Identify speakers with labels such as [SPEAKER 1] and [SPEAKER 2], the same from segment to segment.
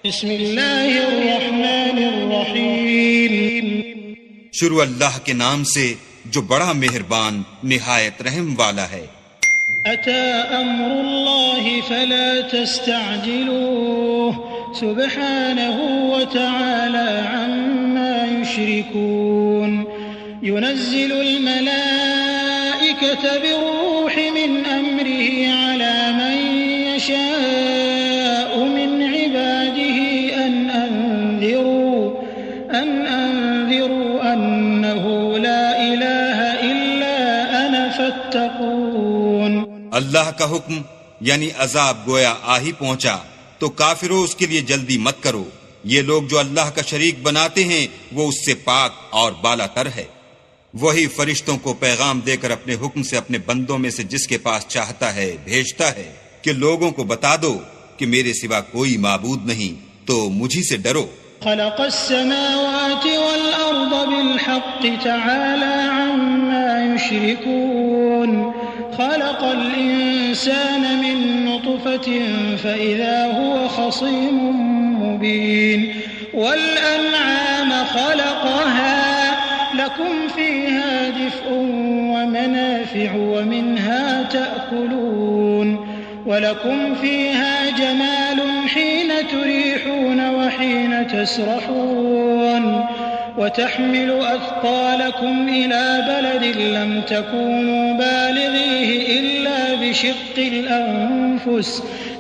[SPEAKER 1] بسم اللہ الرحمن الرحیم
[SPEAKER 2] شروع اللہ کے نام سے جو بڑا مہربان نہایت رحم والا ہے۔
[SPEAKER 1] أتى أمر الله فلا تستعجلوه سبحانه وتعالى عما يشركون ينزل الملائكة بالروح من أمره على من يشاء من عباده أن أنذروا أنه لا إله إلا أنا فاتقون۔
[SPEAKER 2] اللہ کا حکم یعنی عذاب گویا آ ہی پہنچا تو کافروں اس کے لیے جلدی مت کرو، یہ لوگ جو اللہ کا شریک بناتے ہیں وہ اس سے پاک اور بالا تر ہے۔ وہی فرشتوں کو پیغام دے کر اپنے حکم سے اپنے بندوں میں سے جس کے پاس چاہتا ہے بھیجتا ہے کہ لوگوں کو بتا دو کہ میرے سوا کوئی معبود نہیں تو مجھی سے ڈرو۔
[SPEAKER 1] خلق السماوات والأرض بالحق تعالى عما يشركون خلق الإنسان من نطفة فإذا هو خصيم مبين والأنعام خلقها لكم فيها دفء ومنافع ومنها تأكلون ولكم فيها جمال حين تريحون وحين تسرحون وتحمل أثقالكم إلى بلد لم تكونوا بالغيه إلا بشق الأنفس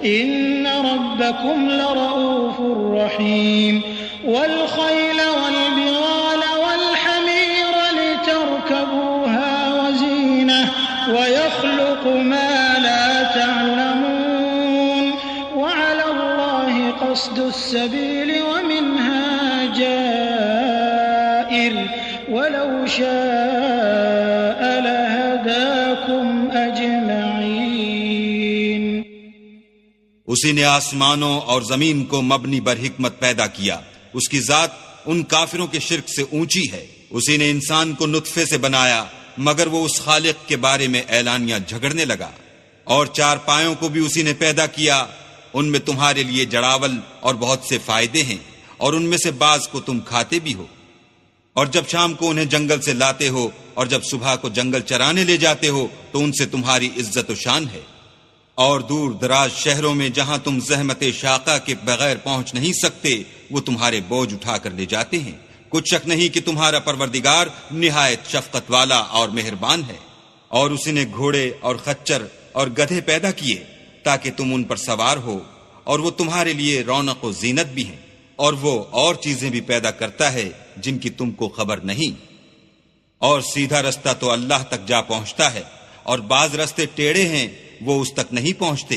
[SPEAKER 1] إن ربكم لرؤوف رحيم والخيل والبغال والحمير لتركبوها وزينة ويخلق ما لا تعلمون وعلى الله قصد السبيل ومنها جائر ولو شاء لهداكم أجمعين۔
[SPEAKER 2] اسی نے آسمانوں اور زمین کو مبنی بر حکمت پیدا کیا، اس کی ذات ان کافروں کے شرک سے اونچی ہے۔ اسی نے انسان کو نطفے سے بنایا مگر وہ اس خالق کے بارے میں اعلانیہ جھگڑنے لگا، اور چار پایوں کو بھی اسی نے پیدا کیا، ان میں تمہارے لیے جڑاول اور بہت سے فائدے ہیں اور ان میں سے بعض کو تم کھاتے بھی ہو، اور جب شام کو انہیں جنگل سے لاتے ہو اور جب صبح کو جنگل چرانے لے جاتے ہو تو ان سے تمہاری عزت و شان ہے، اور دور دراز شہروں میں جہاں تم زحمت شاقہ کے بغیر پہنچ نہیں سکتے وہ تمہارے بوجھ اٹھا کر لے جاتے ہیں۔ کچھ شک نہیں کہ تمہارا پروردگار نہایت شفقت والا اور مہربان ہے۔ اور اسی نے گھوڑے اور خچر اور گدھے پیدا کیے تاکہ تم ان پر سوار ہو، اور وہ تمہارے لیے رونق و زینت بھی ہیں، اور وہ اور چیزیں بھی پیدا کرتا ہے جن کی تم کو خبر نہیں۔ اور سیدھا رستہ تو اللہ تک جا پہنچتا ہے، اور بعض رستے ٹیڑھے ہیں وہ اس تک نہیں پہنچتے،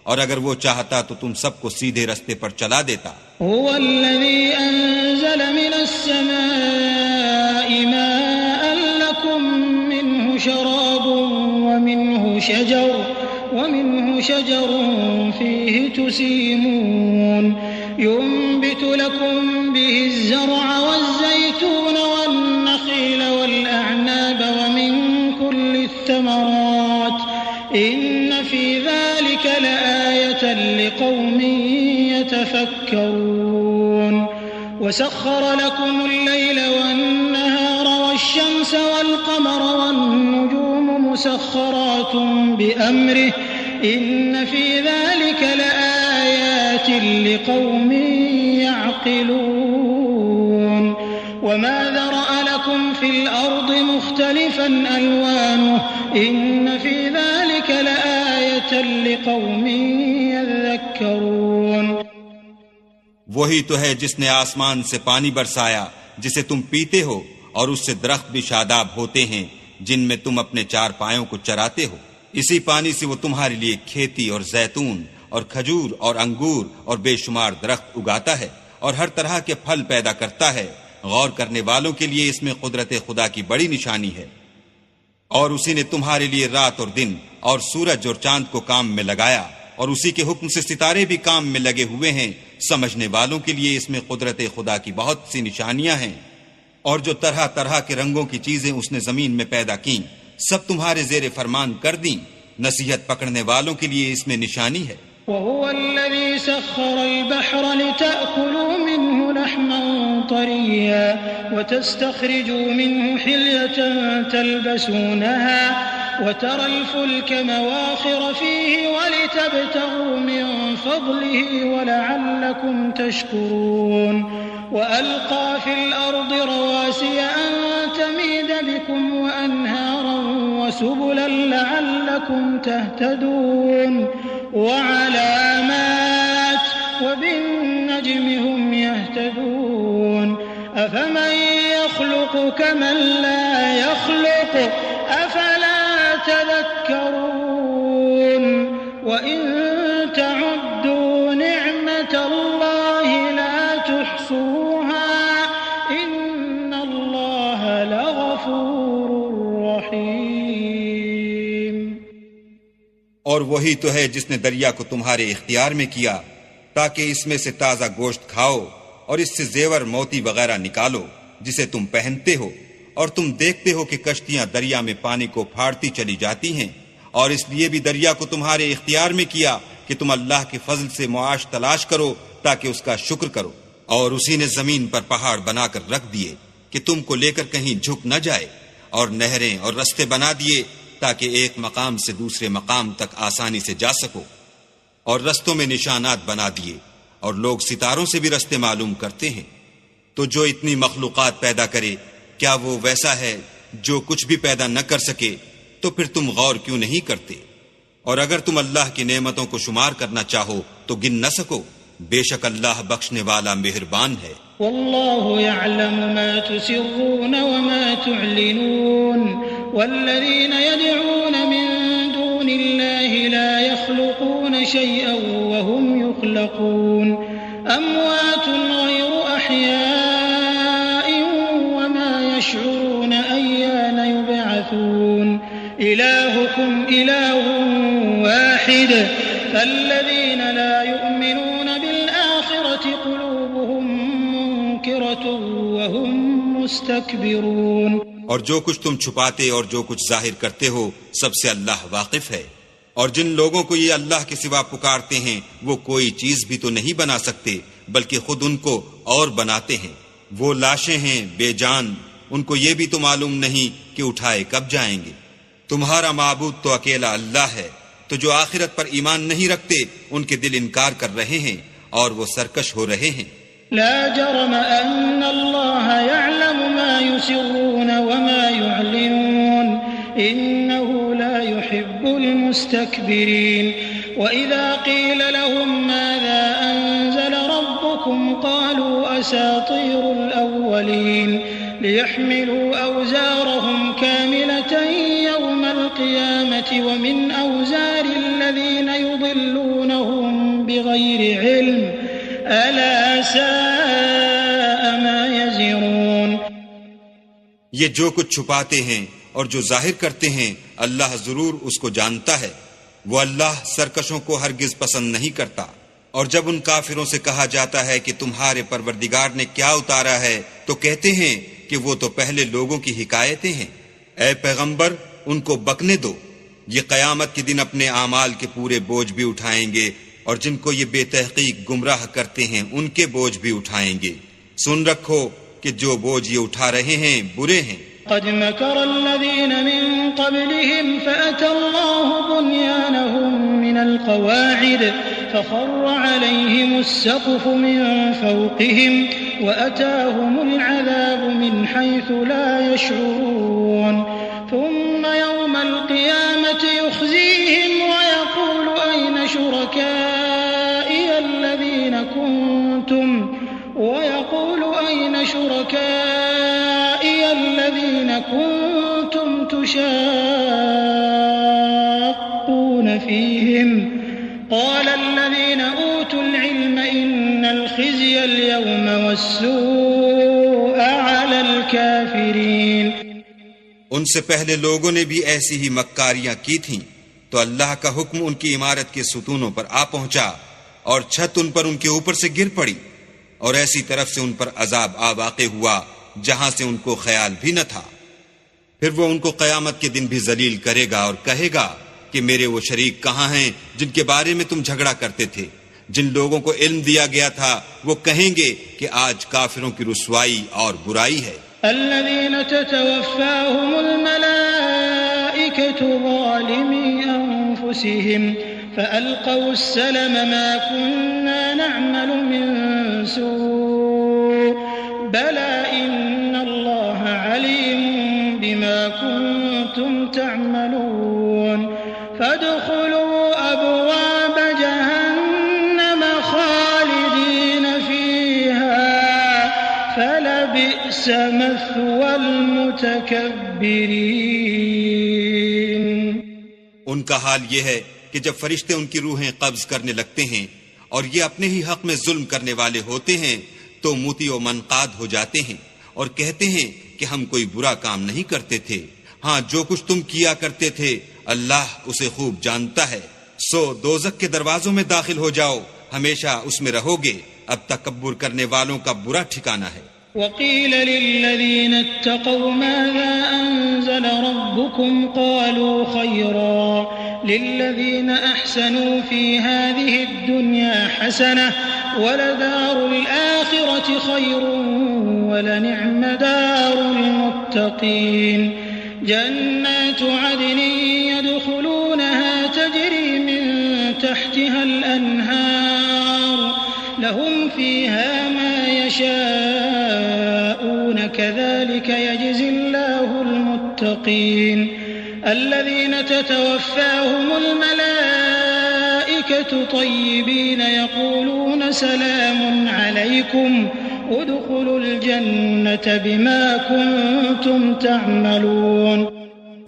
[SPEAKER 2] اور اگر وہ چاہتا تو تم سب کو سیدھے رستے پر چلا دیتا۔
[SPEAKER 1] هو الذي أنزل من السماء ماء لكم منه شراب ومنه شجر فيه تسيمون ينبت لكم به الزرع والزيتون والنخيل والأعناب ومن كل الثمرات إن في ذلك لآية لقوم يتفكرون وسخر لكم الليل والنهار والشمس والقمر والنجوم مسخرات بأمره إن في ذلك لآيات لقوم يعقلون وما ذرأ لكم في الأرض مختلفا ألوانه إن في ذلك لآية لقوم يذكرون۔
[SPEAKER 2] وہی تو ہے جس نے آسمان سے پانی برسایا جسے تم پیتے ہو، اور اس سے درخت بھی شاداب ہوتے ہیں جن میں تم اپنے چار پایوں کو چراتے ہو۔ اسی پانی سے وہ تمہارے لیے کھیتی اور زیتون اور کھجور اور انگور اور بے شمار درخت اگاتا ہے اور ہر طرح کے پھل پیدا کرتا ہے۔ غور کرنے والوں کے لیے اس میں قدرت خدا کی بڑی نشانی ہے۔ اور اسی نے تمہارے لیے رات اور دن اور سورج اور چاند کو کام میں لگایا، اور اسی کے حکم سے ستارے بھی کام میں لگے ہوئے ہیں۔ سمجھنے والوں کے لیے اس میں قدرت خدا کی بہت سی نشانیاں ہیں۔ اور جو طرح طرح کے رنگوں کی چیزیں اس نے زمین میں پیدا کیں سب تمہارے زیر فرمان کر دیں۔ نصیحت پکڑنے والوں کے لیے اس میں نشانی ہے۔
[SPEAKER 1] وهو الذي سخر البحر لتأكلوا طريا وتستخرجوا منه حلية تلبسونها وترى الفلك مواخر فيه ولتبتغوا من فضله ولعلكم تشكرون وألقى في الأرض رواسي أن تميد بكم وأنهارا وسبلا لعلكم تهتدون وعلامات وبالنجم هم يهتدون أفمن يخلق كمن لا يخلق أفلا تذكرون وإن تعدوا نعمة الله لا تحصوها إن الله لغفور رحيم.
[SPEAKER 2] اور وہی تو ہے جس نے دریا کو تمہارے اختیار میں کیا تاکہ اس میں سے تازہ گوشت کھاؤ اور اس سے زیور موتی وغیرہ نکالو جسے تم پہنتے ہو، اور تم دیکھتے ہو کہ کشتیاں دریا میں پانی کو پھاڑتی چلی جاتی ہیں، اور اس لیے بھی دریا کو تمہارے اختیار میں کیا کہ تم اللہ کے فضل سے معاش تلاش کرو تاکہ اس کا شکر کرو. اور اسی نے زمین پر پہاڑ بنا کر رکھ دیے کہ تم کو لے کر کہیں جھک نہ جائے، اور نہریں اور رستے بنا دیے تاکہ ایک مقام سے دوسرے مقام تک آسانی سے جا سکو، اور رستوں میں نشانات بنا دیے، اور لوگ ستاروں سے بھی رستے معلوم کرتے ہیں. تو جو اتنی مخلوقات پیدا کرے کیا وہ ویسا ہے جو کچھ بھی پیدا نہ کر سکے؟ تو پھر تم غور کیوں نہیں کرتے؟ اور اگر تم اللہ کی نعمتوں کو شمار کرنا چاہو تو گن نہ سکو. بے شک اللہ بخشنے والا مہربان ہے.
[SPEAKER 1] والله يعلم ما تسرون وما تعلنون والذين يدعون من دون الله لا يخلقون شيئا وهم يخلقون أموات غير أحياء وما يشعرون أيان يبعثون إلهكم إله واحد فالذين لا يؤمنون بالآخرة قلوبهم منكرة وهم مستكبرون.
[SPEAKER 2] اور جو کچھ تم چھپاتے اور جو کچھ ظاہر کرتے ہو سب سے اللہ واقف ہے. اور جن لوگوں کو یہ اللہ کے سوا پکارتے ہیں وہ کوئی چیز بھی تو نہیں بنا سکتے بلکہ خود ان کو اور بناتے ہیں. وہ لاشیں ہیں بے جان، ان کو یہ بھی تو معلوم نہیں کہ اٹھائے کب جائیں گے. تمہارا معبود تو اکیلا اللہ ہے، تو جو آخرت پر ایمان نہیں رکھتے ان کے دل انکار کر رہے ہیں اور وہ سرکش ہو رہے ہیں.
[SPEAKER 1] لا جرم أن الله يعلم ما يسرون وما يعلنون إنه لا يحب المستكبرين. وإذا قيل لهم ماذا أنزل ربكم قالوا أساطير الأولين ليحملوا أوزارهم كاملة يوم القيامة ومن أوزار الذين يضلونهم بغير علم ألا ساء ما يزرون.
[SPEAKER 2] یہ جو کچھ چھپاتے ہیں اور جو ظاہر کرتے ہیں اللہ ضرور اس کو جانتا ہے. وہ اللہ سرکشوں کو ہرگز پسند نہیں کرتا. اور جب ان کافروں سے کہا جاتا ہے کہ تمہارے پروردگار نے کیا اتارا ہے تو کہتے ہیں کہ وہ تو پہلے لوگوں کی حکایتیں ہیں. اے پیغمبر ان کو بکنے دو، یہ قیامت کے دن اپنے اعمال کے پورے بوجھ بھی اٹھائیں گے، اور جن کو یہ بے تحقیق گمراہ کرتے ہیں ان کے بوجھ بھی اٹھائیں گے. سن رکھو کہ جو بوجھ یہ اٹھا رہے ہیں برے ہیں.
[SPEAKER 1] قد مكر الذين من قبلهم فأتى الله بنيانهم من القواعد فخر عليهم السقف من فوقهم وأتاهم العذاب من حيث لا يشعرون. ثم يوم القيامة يخزيهم ويقول أين شركائي الذين كنتم تشاقون فيهم قال الذين أوتوا العلم إن الخزي اليوم والسوء على الكافرين.
[SPEAKER 2] ان سے پہلے لوگوں نے بھی ایسی ہی مکاریاں کی تھیں تو اللہ کا حکم ان کی عمارت کے ستونوں پر آ پہنچا اور چھت ان پر ان کے اوپر سے گر پڑی، اور ایسی طرف سے ان پر عذاب آ واقع ہوا جہاں سے ان کو خیال بھی نہ تھا. پھر وہ ان کو قیامت کے دن بھی ذلیل کرے گا اور کہے گا کہ میرے وہ شریک کہاں ہیں جن کے بارے میں تم جھگڑا کرتے تھے. جن لوگوں کو علم دیا گیا تھا وہ کہیں گے کہ آج کافروں کی رسوائی اور برائی ہے۔
[SPEAKER 1] الذين تتوفاهم الملائكة ظالمي أنفسهم فألقوا السلم ما كنا نعمل من سوء بلى إن الله عليم بما كنتم تعملون فادخلوا أبواب جهنم خالدين فيها فلبئس مثوى المتكبرين۔
[SPEAKER 2] ان کا حال یہ ہے کہ جب فرشتے ان کی روحیں قبض کرنے لگتے ہیں اور یہ اپنے ہی حق میں ظلم کرنے والے ہوتے ہیں تو موتی و منقاد ہو جاتے ہیں اور کہتے ہیں کہ ہم کوئی برا کام نہیں کرتے تھے، ہاں جو کچھ تم کیا کرتے تھے اللہ اسے خوب جانتا ہے، سو دوزخ کے دروازوں میں داخل ہو جاؤ، ہمیشہ اس میں رہو گے، اب تکبر کرنے والوں کا برا ٹھکانہ ہے۔
[SPEAKER 1] وقيل للذين اتقوا ماذا أنزل ربكم قالوا خيرا للذين أحسنوا في هذه الدنيا حسنة ولدار الآخرة خير ولنعم دار المتقين جنات عدن يدخلونها تجري من تحتها الأنهار لهم فيها ما يشاءون كذلك يجزي الله المتقين الذين تتوفاهم الملائكة طيبين يقولون سلام عليكم ادخلوا الجنة بما كنتم تعملون۔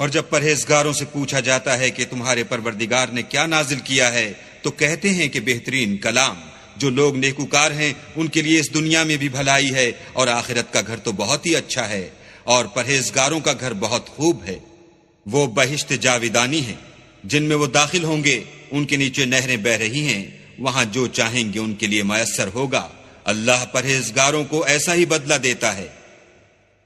[SPEAKER 2] اور جب پرہیزگاروں سے پوچھا جاتا ہے کہ تمہارے پروردگار نے کیا نازل کیا ہے تو کہتے ہیں کہ بہترین کلام، جو لوگ نیکوکار ہیں ان کے لیے اس دنیا میں بھی بھلائی ہے اور آخرت کا گھر تو بہت ہی اچھا ہے، اور پرہیزگاروں کا گھر بہت خوب ہے، وہ بہشت جاویدانی ہیں جن میں وہ داخل ہوں گے، ان کے نیچے نہریں بہ رہی ہیں، وہاں جو چاہیں گے ان کے لیے میسر ہوگا، اللہ پرہیزگاروں کو ایسا ہی بدلہ دیتا ہے۔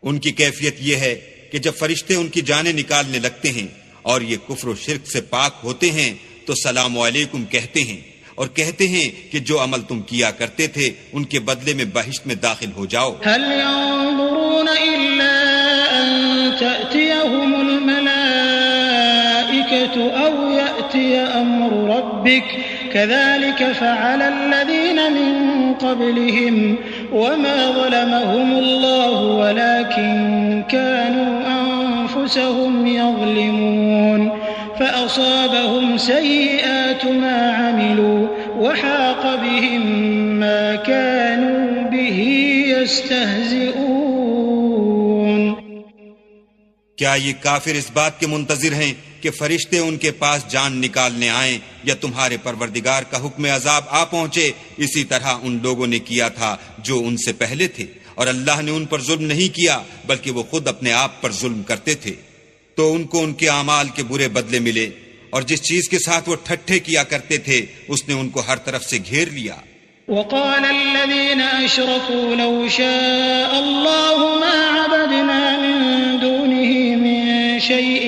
[SPEAKER 2] ان کی کیفیت یہ ہے کہ جب فرشتے ان کی جانیں نکالنے لگتے ہیں اور یہ کفر و شرک سے پاک ہوتے ہیں تو سلام علیکم کہتے ہیں اور کہتے ہیں کہ جو عمل تم کیا کرتے تھے ان کے بدلے میں بہشت میں داخل ہو جاؤ۔
[SPEAKER 1] هل ينظرون إلا أن تأتيهم الملائكة أو يأتي أمر ربك كذلك فعل الذين من قبلهم وما ظلمهم الله ولكن كانوا أنفسهم يظلمون فأصابهم سيئات ما عملوا وحاق بهم ما كانوا به يستهزئون۔
[SPEAKER 2] کیا یہ کافر اس بات کے منتظر ہیں کہ فرشتے ان کے پاس جان نکالنے آئیں یا تمہارے پروردگار کا حکم عذاب آ پہنچے؟ اسی طرح ان لوگوں نے کیا تھا جو ان سے پہلے تھے، اور اللہ نے ان پر ظلم نہیں کیا بلکہ وہ خود اپنے آپ پر ظلم کرتے تھے، تو ان کو ان کے اعمال کے برے بدلے ملے، اور جس چیز کے ساتھ وہ ٹھٹھے کیا کرتے تھے اس نے ان کو ہر طرف سے گھیر لیا۔
[SPEAKER 1] وقال الذين أشركوا لو شاء الله ما عبدنا من دونه من شيء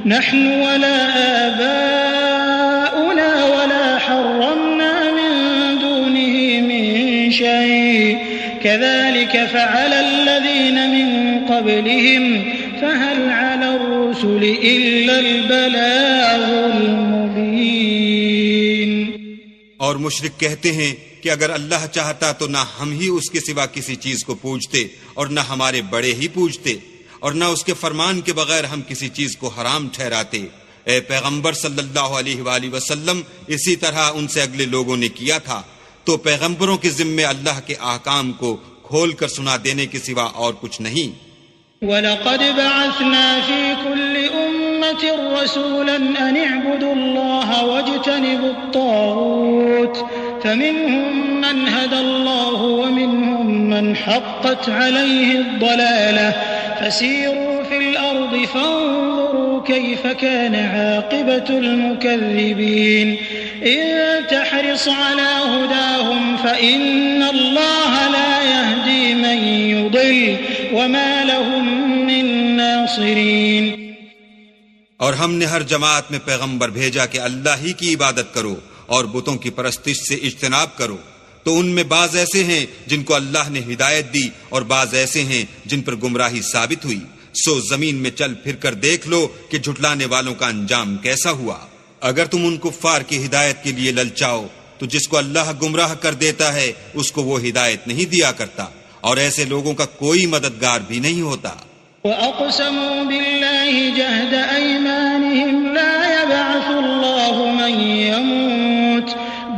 [SPEAKER 1] نحن ولا آباؤنا ولا حرمنا من دونه من شيء كذلك فعل الذين من قبلهم فهل على الرسل إلا البلاغ المبين۔
[SPEAKER 2] اور مشرک کہتے ہیں کہ اگر اللہ چاہتا تو نہ ہم ہی اس کے سوا کسی چیز کو پوجتے اور نہ ہمارے بڑے ہی پوجتے، اور نہ اس کے فرمان کے بغیر ہم کسی چیز کو حرام ٹھہراتے۔ اے پیغمبر صلی اللہ علیہ وآلہ وسلم، اسی طرح ان سے اگلے لوگوں نے کیا تھا، تو پیغمبروں کے ذمے اللہ کے احکام کو کھول کر سنا دینے کے سوا اور کچھ نہیں۔
[SPEAKER 1] وَلَقَدْ بَعَثْنَا فِي كُلِّ أُمَّةٍ رَسُولًا أَنِ اعْبُدُوا اللَّهَ وَاجْتَنِبُوا الطَّاغُوتَ فَمِنْهُمْ مَنْ هَدَى اللَّهُ وَمِنْهُمْ مَنْ حَقَّتْ عَلَيْهِ الضَّلَالَةُ فَسِيرُوا فِي الْأَرْضِ فَانظُرُوا كَيْفَ كَانَ عَاقِبَةُ الْمُكَذِّبِينَ إِن تَحْرِصْ عَلَى هُدَاهُمْ فَإِنَّ اللَّهَ لَا يَهْدِي مَن يُضِلُّ وَمَا لَهُم مِّن نَّاصِرِينَ۔
[SPEAKER 2] اور ہم نے ہر جماعت میں پیغمبر بھیجا کہ اللہ ہی کی عبادت کرو اور بتوں کی پرستش سے اجتناب کرو، تو ان میں بعض ایسے ہیں جن کو اللہ نے ہدایت دی اور بعض ایسے ہیں جن پر گمراہی ثابت ہوئی۔ سو زمین میں چل پھر کر دیکھ لو کہ جھٹلانے والوں کا انجام کیسا ہوا۔ اگر تم ان کفار کی ہدایت کے لیے للچاؤ تو جس کو اللہ گمراہ کر دیتا ہے اس کو وہ ہدایت نہیں دیا کرتا، اور ایسے لوگوں کا کوئی مددگار بھی نہیں ہوتا۔
[SPEAKER 1] وَأَقْسَمُوا بِاللَّهِ جَهْدَ أَيْمَانِهِمْ لَا يَبْعَثُ اللَّهُ مَن يَمُوتُ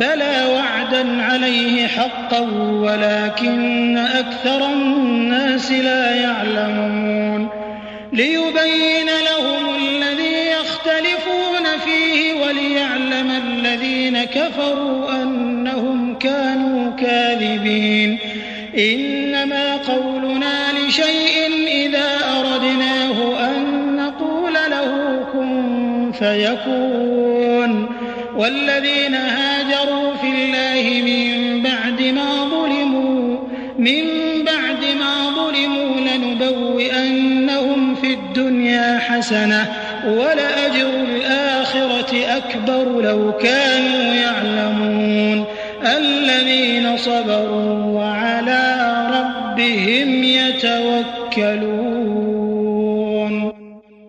[SPEAKER 1] بَلَى وَعْدًا عَلَيْهِ حَقًّا وَلَكِنَّ أَكْثَرَ النَّاسِ لَا يَعْلَمُونَ لِيُبَيِّنَ لَهُمُ الَّذِي يَخْتَلِفُونَ فِيهِ وَلِيَعْلَمَ الَّذِينَ كَفَرُوا أَنَّهُمْ كَانُوا كَاذِبِينَ إِنَّمَا قَوْلُنَا لِشَيْءٍ إِذَا أَرَدْنَاهُ أَن نَّقُولَ لَهُ كُن فَيَكُونُ وَالَّذِينَ هَاجَرُوا فِي اللَّهِ مِن بَعْدِ مَا ظُلِمُوا لَنُبَوِّئَنَّهُمْ فِي الدُّنْيَا حَسَنَةً وَلَأَجْرُ الْآخِرَةِ أَكْبَرُ لَوْ كَانُوا يَعْلَمُونَ الَّذِينَ صَبَرُوا وَعَلَى رَبِّهِمْ يَتَوَكَّلُونَ۔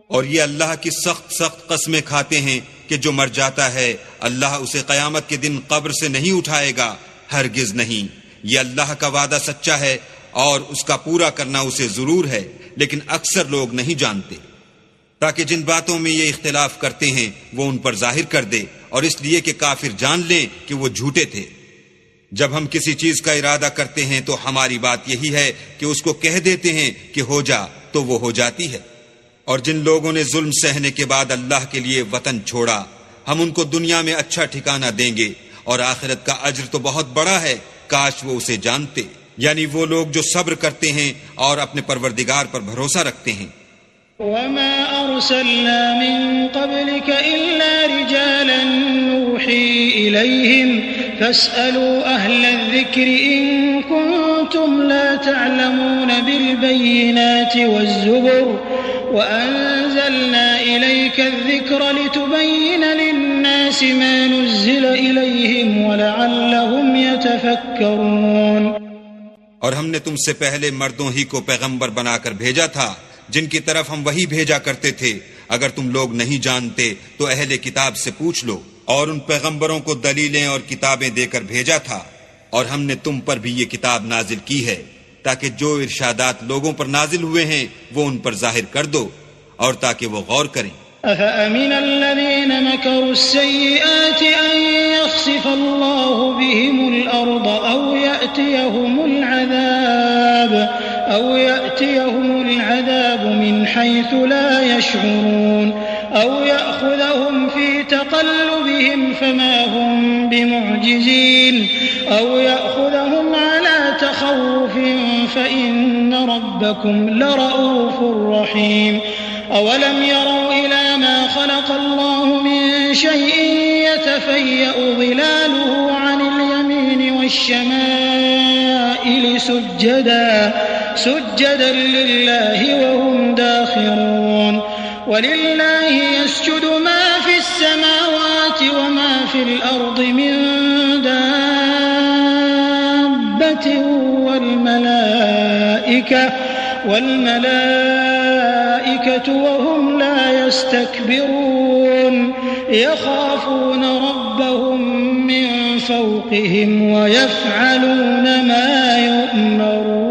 [SPEAKER 2] اور یہ اللہ کی سخت سخت قسمیں کھاتے ہیں کہ جو مر جاتا ہے اللہ اسے قیامت کے دن قبر سے نہیں اٹھائے گا، ہرگز نہیں۔ یہ اللہ کا وعدہ سچا ہے اور اس کا پورا کرنا اسے ضرور ہے، لیکن اکثر لوگ نہیں جانتے، تاکہ جن باتوں میں یہ اختلاف کرتے ہیں وہ ان پر ظاہر کر دے، اور اس لیے کہ کافر جان لیں کہ وہ جھوٹے تھے۔ جب ہم کسی چیز کا ارادہ کرتے ہیں تو ہماری بات یہی ہے کہ اس کو کہہ دیتے ہیں کہ ہو جا، تو وہ ہو جاتی ہے۔ اور جن لوگوں نے ظلم سہنے کے بعد اللہ کے لیے وطن چھوڑا، ہم ان کو دنیا میں اچھا ٹھکانہ دیں گے، اور آخرت کا اجر تو بہت بڑا ہے، کاش وہ اسے جانتے۔ یعنی وہ لوگ جو صبر کرتے ہیں اور اپنے پروردگار پر بھروسہ رکھتے ہیں۔
[SPEAKER 1] وَمَا أَرْسَلْنَا مِن قَبْلِكَ إِلَّا رِجَالًا نُوحِي إِلَيْهِمْ فَاسْأَلُوا أَهْلَ الذِّكْرِ إِن كُنتُمْ لَا تَعْلَمُونَ بِالْبَيِّنَاتِ وَالزُّبُرِ وَأَنزَلْنَا إِلَيْكَ الذِّكْرَ لِتُبَيِّنَ لِلنَّاسِ مَا نُزِّلَ إِلَيْهِمْ وَلَعَلَّهُمْ يَتَفَكَّرُونَ۔
[SPEAKER 2] اور ہم نے تم سے پہلے مردوں ہی کو پیغمبر بنا کر بھیجا تھا جن کی طرف ہم وہی بھیجا کرتے تھے۔ اگر تم لوگ نہیں جانتے تو اہل کتاب سے پوچھ لو، اور ان پیغمبروں کو دلیلیں اور کتابیں دے کر بھیجا تھا، اور ہم نے تم پر بھی یہ کتاب نازل کی ہے تاکہ جو ارشادات لوگوں پر نازل ہوئے ہیں وہ ان پر ظاہر کر دو، اور تاکہ وہ غور کریں۔
[SPEAKER 1] أَفَأَمِنَ الَّذِينَ مَكَرُوا السَّيِّئَاتِ أَن يَخْسِفَ اللَّهُ بِهِمُ الْأَرْضَ أَوْ يَأْتِيَهُمُ الْعَذَابُ مِنْ حَيْثُ لَا يَشْعُرُونَ أَوْ يَأْخُذَهُمْ فِي تَقَلُّبِهِمْ فَمَا هُمْ بِمُعْجِزِينَ أَوْ يَأْخُذَهُمْ عَلَى تَخَوُّفٍ فَإِنَّ رَبَّكُمْ لَرَءُوفٌ رَحِيمٌ أَوَلَمْ يَرَوْا إِلَى مَا خَلَقَ اللَّهُ مِن شَيْءٍ يَتَفَيَّأُ ظِلَالُهُ عَنِ الْيَمِينِ وَالشَّمَائِلِ سُجَّدًا لِلَّهِ وَهُمْ دَاخِرُونَ وَلِلَّهِ يَسْجُدُ مَا فِي السَّمَاوَاتِ وَمَا فِي الْأَرْضِ مِن دَابَّةٍ وَالْمَلَائِكَةُ وَهُمْ لَا يَسْتَكْبِرُونَ يَخَافُونَ رَبَّهُم مِّن فَوْقِهِمْ وَيَفْعَلُونَ مَا يُؤْمَرُونَ۔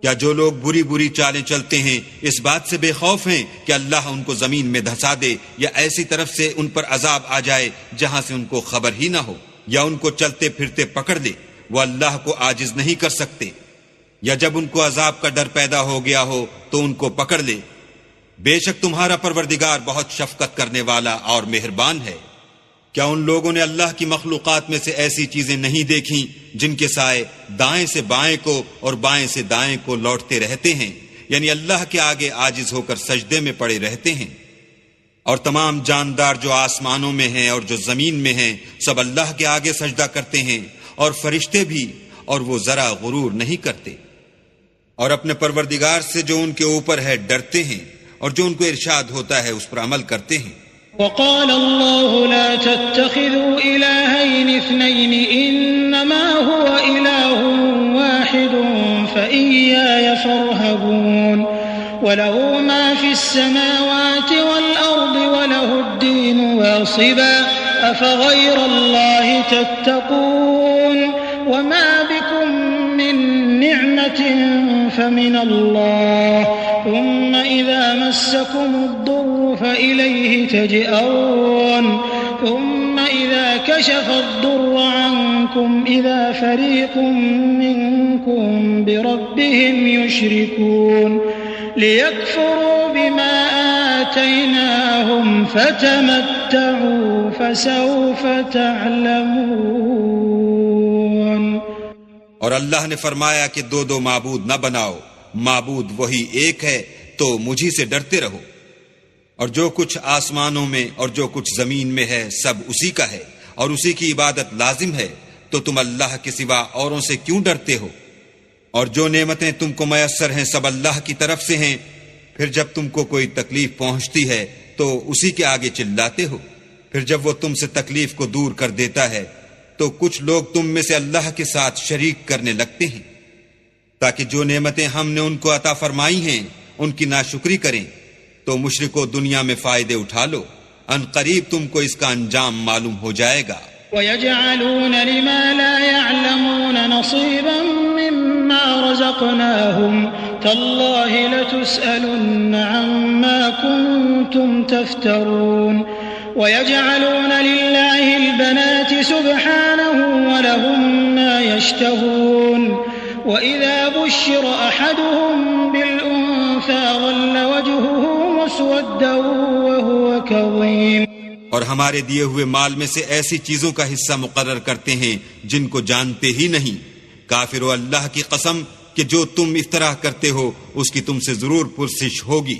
[SPEAKER 2] کیا جو لوگ بری بری چالیں چلتے ہیں اس بات سے بے خوف ہیں کہ اللہ ان کو زمین میں دھسا دے، یا ایسی طرف سے ان پر عذاب آ جائے جہاں سے ان کو خبر ہی نہ ہو، یا ان کو چلتے پھرتے پکڑ لے؟ وہ اللہ کو عاجز نہیں کر سکتے۔ یا جب ان کو عذاب کا ڈر پیدا ہو گیا ہو تو ان کو پکڑ لے۔ بے شک تمہارا پروردگار بہت شفقت کرنے والا اور مہربان ہے۔ کیا ان لوگوں نے اللہ کی مخلوقات میں سے ایسی چیزیں نہیں دیکھیں جن کے سائے دائیں سے بائیں کو اور بائیں سے دائیں کو لوٹتے رہتے ہیں، یعنی اللہ کے آگے عاجز ہو کر سجدے میں پڑے رہتے ہیں؟ اور تمام جاندار جو آسمانوں میں ہیں اور جو زمین میں ہیں سب اللہ کے آگے سجدہ کرتے ہیں، اور فرشتے بھی، اور وہ ذرا غرور نہیں کرتے، اور اپنے پروردگار سے جو ان کے اوپر ہے ڈرتے ہیں، اور جو ان کو ارشاد ہوتا ہے اس پر عمل کرتے ہیں۔
[SPEAKER 1] وقال الله لا تتخذوا إلهين اثنين إنما هو إله واحد فإياي فارهبون وله ما في السماوات والأرض وله الدين واصبا أفغير الله تتقون وما بكم من نعمة فمن الله ثم إذا مسكم الضر فإليه تجئرون ثم إذا كشف الضر عنكم إذا فريق منكم بربهم يشركون ليكفروا بما آتيناهم فتمتعوا فسوف تعلمون.
[SPEAKER 2] اور اللہ نے فرمایا کہ دو معبود نہ بناؤ، معبود وہی ایک ہے، تو مجھی سے ڈرتے رہو. اور جو کچھ آسمانوں میں اور جو کچھ زمین میں ہے سب اسی کا ہے اور اسی کی عبادت لازم ہے، تو تم اللہ کے سوا اوروں سے کیوں ڈرتے ہو؟ اور جو نعمتیں تم کو میسر ہیں سب اللہ کی طرف سے ہیں. پھر جب تم کو کوئی تکلیف پہنچتی ہے تو اسی کے آگے چلاتے ہو. پھر جب وہ تم سے تکلیف کو دور کر دیتا ہے تو کچھ لوگ تم میں سے اللہ کے ساتھ شریک کرنے لگتے ہیں تاکہ جو نعمتیں ہم نے ان کو عطا فرمائی ہیں ان کی ناشکری کریں. تو مشرکو دنیا میں فائدے اٹھا لو، ان قریب تم کو اس کا انجام معلوم ہو جائے گا.
[SPEAKER 1] وَيَجْعَلُونَ لِمَا لَا يَعْلَمُونَ نَصِيبًا مِّمَّا رَزَقْنَاهُمْ تَاللَّهِ لَتُسْأَلُنَّ عَمَّا كُنتُمْ تَفْتَرُونَ. وَيَجْعَلُونَ لِلَّهِ الْبَنَاتِ سُبْحَانَهُ وَلَهُم مَّا يَشْتَهُونَ. وَإِذَا بُشِّرَ أَحَدُهُم بِالْأُنثَىٰ ظَلَّ وَجْهُهُ مُسْوَدًّا وَهُوَ كَظِيمٌ.
[SPEAKER 2] اور ہمارے دیے ہوئے مال میں سے ایسی چیزوں کا حصہ مقرر کرتے ہیں جن کو جانتے ہی نہیں. کافرو اللہ کی قسم کہ جو تم اس طرح کرتے ہو اس کی تم سے ضرور پرسش ہوگی.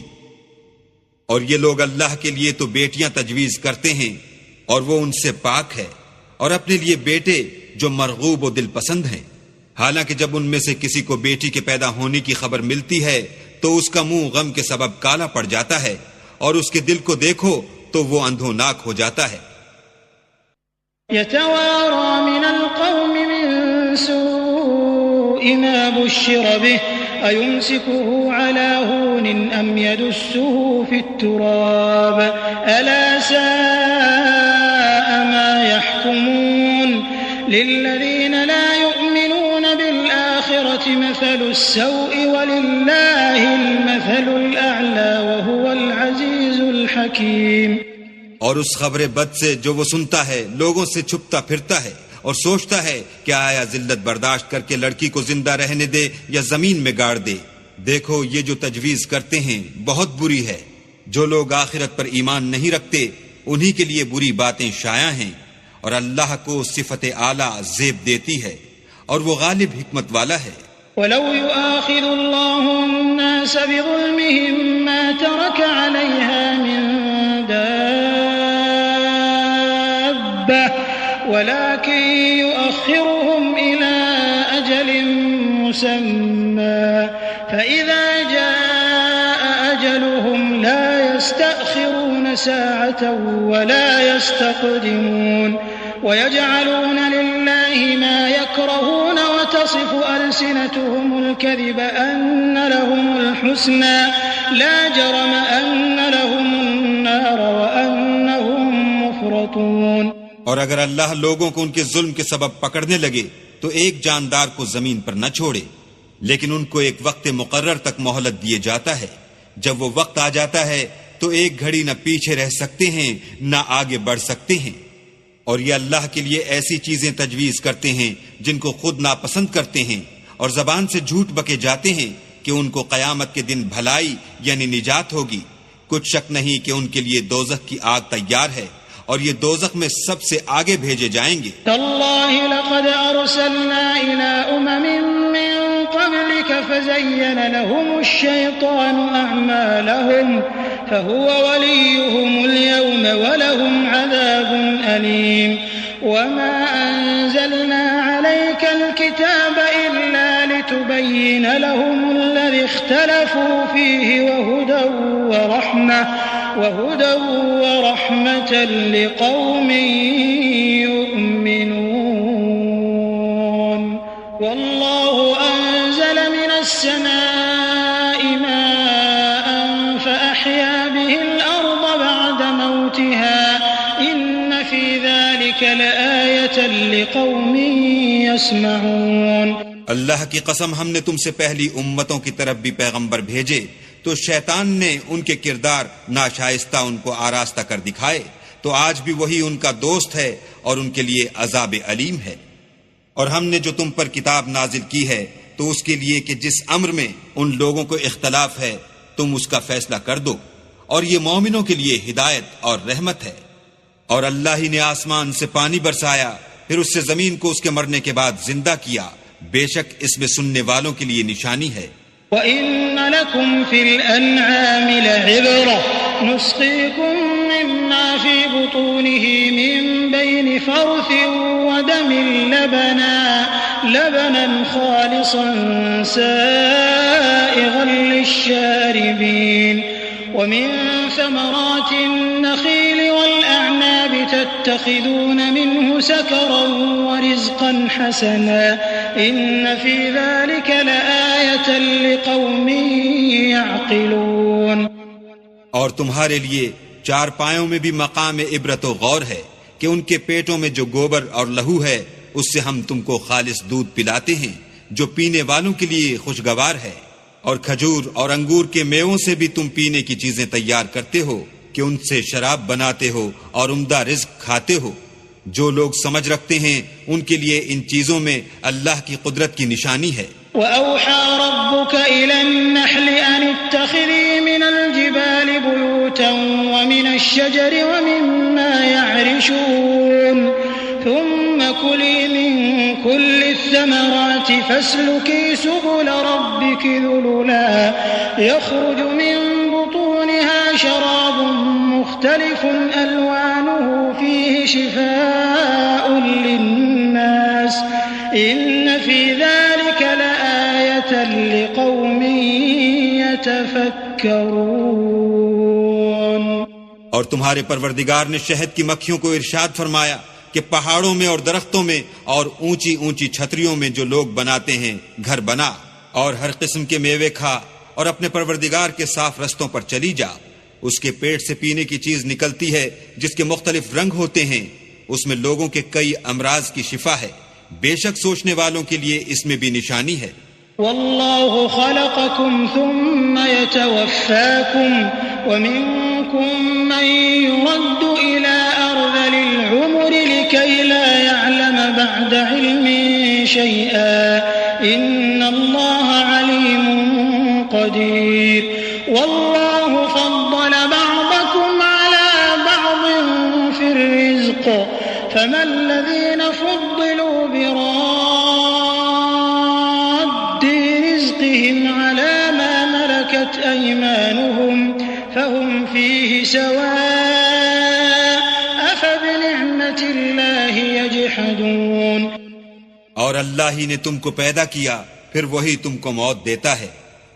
[SPEAKER 2] اور یہ لوگ اللہ کے لیے تو بیٹیاں تجویز کرتے ہیں اور وہ ان سے پاک ہے، اور اپنے لیے بیٹے جو مرغوب و دل پسند ہیں. حالانکہ جب ان میں سے کسی کو بیٹی کے پیدا ہونے کی خبر ملتی ہے تو اس کا منہ غم کے سبب کالا پڑ جاتا ہے، اور اس کے دل کو دیکھو تو وہ اندھوناک ہو جاتا ہے.
[SPEAKER 1] يتوارى من القوم من سوء ما بشر به أيمسكه على هون أم يدسه في التراب ألا ساء ما يحكمون. للذين لا يؤمنون بالآخرة مثل السوء ولله المثل الأعلى وهو العزيز الحكيم.
[SPEAKER 2] اور اس خبر بد سے جو وہ سنتا ہے لوگوں سے چھپتا پھرتا ہے اور سوچتا ہے کہ آیا ذلت برداشت کر کے لڑکی کو زندہ رہنے دے یا زمین میں گاڑ دے. دیکھو یہ جو تجویز کرتے ہیں بہت بری ہے. جو لوگ آخرت پر ایمان نہیں رکھتے انہی کے لیے بری باتیں شائع ہیں، اور اللہ کو صفت اعلیٰ زیب دیتی ہے اور وہ غالب حکمت والا ہے.
[SPEAKER 1] وَلَوْ يُؤَاخِذُ اللَّهُ النَّاسَ بِظُلْمِهِمْ مَا تَرَكَ عَلَيْهَا مِن دَابَّةٍ وَلَكِن يُؤَخِّرُهُمْ إِلَى أَجَلٍ مُّسَمًّى فَإِذَا جَاءَ أَجَلُهُمْ لَا يَسْتَأْخِرُونَ سَاعَةً وَلَا يَسْتَقْدِمُونَ. وَيَجْعَلُونَ لِلَّهِ مَا يَكْرَهُونَ وَتَصِفُ أَلْسِنَتُهُمُ الْكَذِبَ أَنَّ لَهُمُ الْحُسْنَى لَا جَرَمَ أَنَّ لَهُمُ النَّارَ وَأَنَّهُمْ مُفْرَطُونَ.
[SPEAKER 2] اور اگر اللہ لوگوں کو ان کے ظلم کے سبب پکڑنے لگے تو ایک جاندار کو زمین پر نہ چھوڑے، لیکن ان کو ایک وقت مقرر تک مہلت دیے جاتا ہے. جب وہ وقت آ جاتا ہے تو ایک گھڑی نہ پیچھے رہ سکتے ہیں نہ آگے بڑھ سکتے ہیں. اور یہ اللہ کے لیے ایسی چیزیں تجویز کرتے ہیں جن کو خود ناپسند کرتے ہیں، اور زبان سے جھوٹ بکے جاتے ہیں کہ ان کو قیامت کے دن بھلائی یعنی نجات ہوگی. کچھ شک نہیں کہ ان کے لیے دوزخ کی آگ تیار ہے، اور یہ دوزخ میں سب سے آگے بھیجے جائیں گے.
[SPEAKER 1] تاللہ لقد ارسلنا الى امم من قبلك فزين لهم الشيطان اعمالهم فهو وليهم اليوم ولهم عذاب أليم. وما أنزلنا عليك الكتاب إلا لتبين لهم الذي اختلفوا فيه وهدى ورحمة وهدى ورحمة لقوم يؤمنون والله أنزل من السماء ماء فأحيا به الأرض بعد موتها إن في ذلك لآية لقوم يسمعون.
[SPEAKER 2] اللہ کی قسم ہم نے تم سے پہلی امتوں کی طرف بھی پیغمبر بھیجے تو شیطان نے ان کے کردار ناشائستہ ان کو آراستہ کر دکھائے، تو آج بھی وہی ان کا دوست ہے اور ان کے لیے عذاب علیم ہے. اور ہم نے جو تم پر کتاب نازل کی ہے تو اس کے لیے کہ جس امر میں ان لوگوں کو اختلاف ہے تم اس کا فیصلہ کر دو، اور یہ مومنوں کے لیے ہدایت اور رحمت ہے. اور اللہ ہی نے آسمان سے پانی برسایا، پھر اس سے زمین کو اس کے مرنے کے بعد زندہ کیا، بے شک اس میں سننے والوں کے لیے نشانی ہے.
[SPEAKER 1] وَإِنَّ لَكُمْ فِي الْأَنْعَامِ لَعِبْرَةً نُسْقِيكُم مِّمَّا فِي بُطُونِهِ مِن بَيْنِ فَرْثٍ وَدَمٍ لَبَنًا خَالِصًا سَائِغًا لِّلشَّارِبِينَ وَمِن ثَمَرَاتِ النَّخِيلِ وَالْأَعْنَابِ تَتَّخِذُونَ مِنْهُ سَكَرًا وَرِزْقًا حَسَنًا إِنَّ فِي ذَلِكَ لَآيَةً لِقَوْمٍ يَعْقِلُونَ.
[SPEAKER 2] اور تمہارے لیے چارپایوں میں بھی مقام عبرت و غور ہے کہ ان کے پیٹوں میں جو گوبر اور لہو ہے اس سے ہم تم کو خالص دودھ پلاتے ہیں جو پینے والوں کے لیے خوشگوار ہے، اور کھجور اور انگور کے میووں سے بھی تم پینے کی چیزیں تیار کرتے ہو کہ ان سے شراب بناتے ہو اور عمدہ رزق کھاتے ہو. جو لوگ سمجھ رکھتے ہیں ان کے لیے ان چیزوں میں اللہ کی قدرت کی نشانی ہے.
[SPEAKER 1] وَأَوْحَى رَبُّكَ إِلَى النَّحْلِ أَنِ اتَّخِذِي مِنَ الْجِبَالِ بُيُوتًا وَمِنَ الشَّجَرِ وَمِمَّا يَعْرِشُونَ ثُمَّ كُلِي مِن كُلِّ الثَّمَرَاتِ فَاسْلُكِي سُبُلَ رَبِّكِ ذُلُلًا يَخْرُجُ مِن بُطُونِهَا شَرَابٌ مُخْتَلِفٌ أَلْوَانُهُ فِيهِ شِفَاءٌ لِلنَّاسِ إِنَّ فِي ذَلِكَ لَآيَةً لِقَوْمٍ يَتَفَكَّرُونَ.
[SPEAKER 2] اور تمہارے پروردگار نے شہد کی مکھیوں کو ارشاد فرمایا کہ پہاڑوں میں اور درختوں میں اور اونچی اونچی چھتریوں میں جو لوگ بناتے ہیں گھر بنا، اور ہر قسم کے میوے کھا اور اپنے پروردگار کے صاف رستوں پر چلی جا. اس کے پیٹ سے پینے کی چیز نکلتی ہے جس کے مختلف رنگ ہوتے ہیں، اس میں لوگوں کے کئی امراض کی شفا ہے، بے شک سوچنے والوں کے لیے اس میں بھی نشانی ہے.
[SPEAKER 1] واللہ خلقکم ثم يتوفاکم ومنکم من يرد الى ارذل العمر لكي لا يعلم بعد علم شيئا ان اللہ علیم قدیر. واللہ فضل بعضکم على بعض في الرزق فما الذين فضلوا براد رزقهم على ما ملكت أيمانهم فهم فيه سواء أفبنعمة الله يجحدون.
[SPEAKER 2] اور اللہ ہی نے تم کو پیدا کیا، پھر وہی تم کو موت دیتا ہے،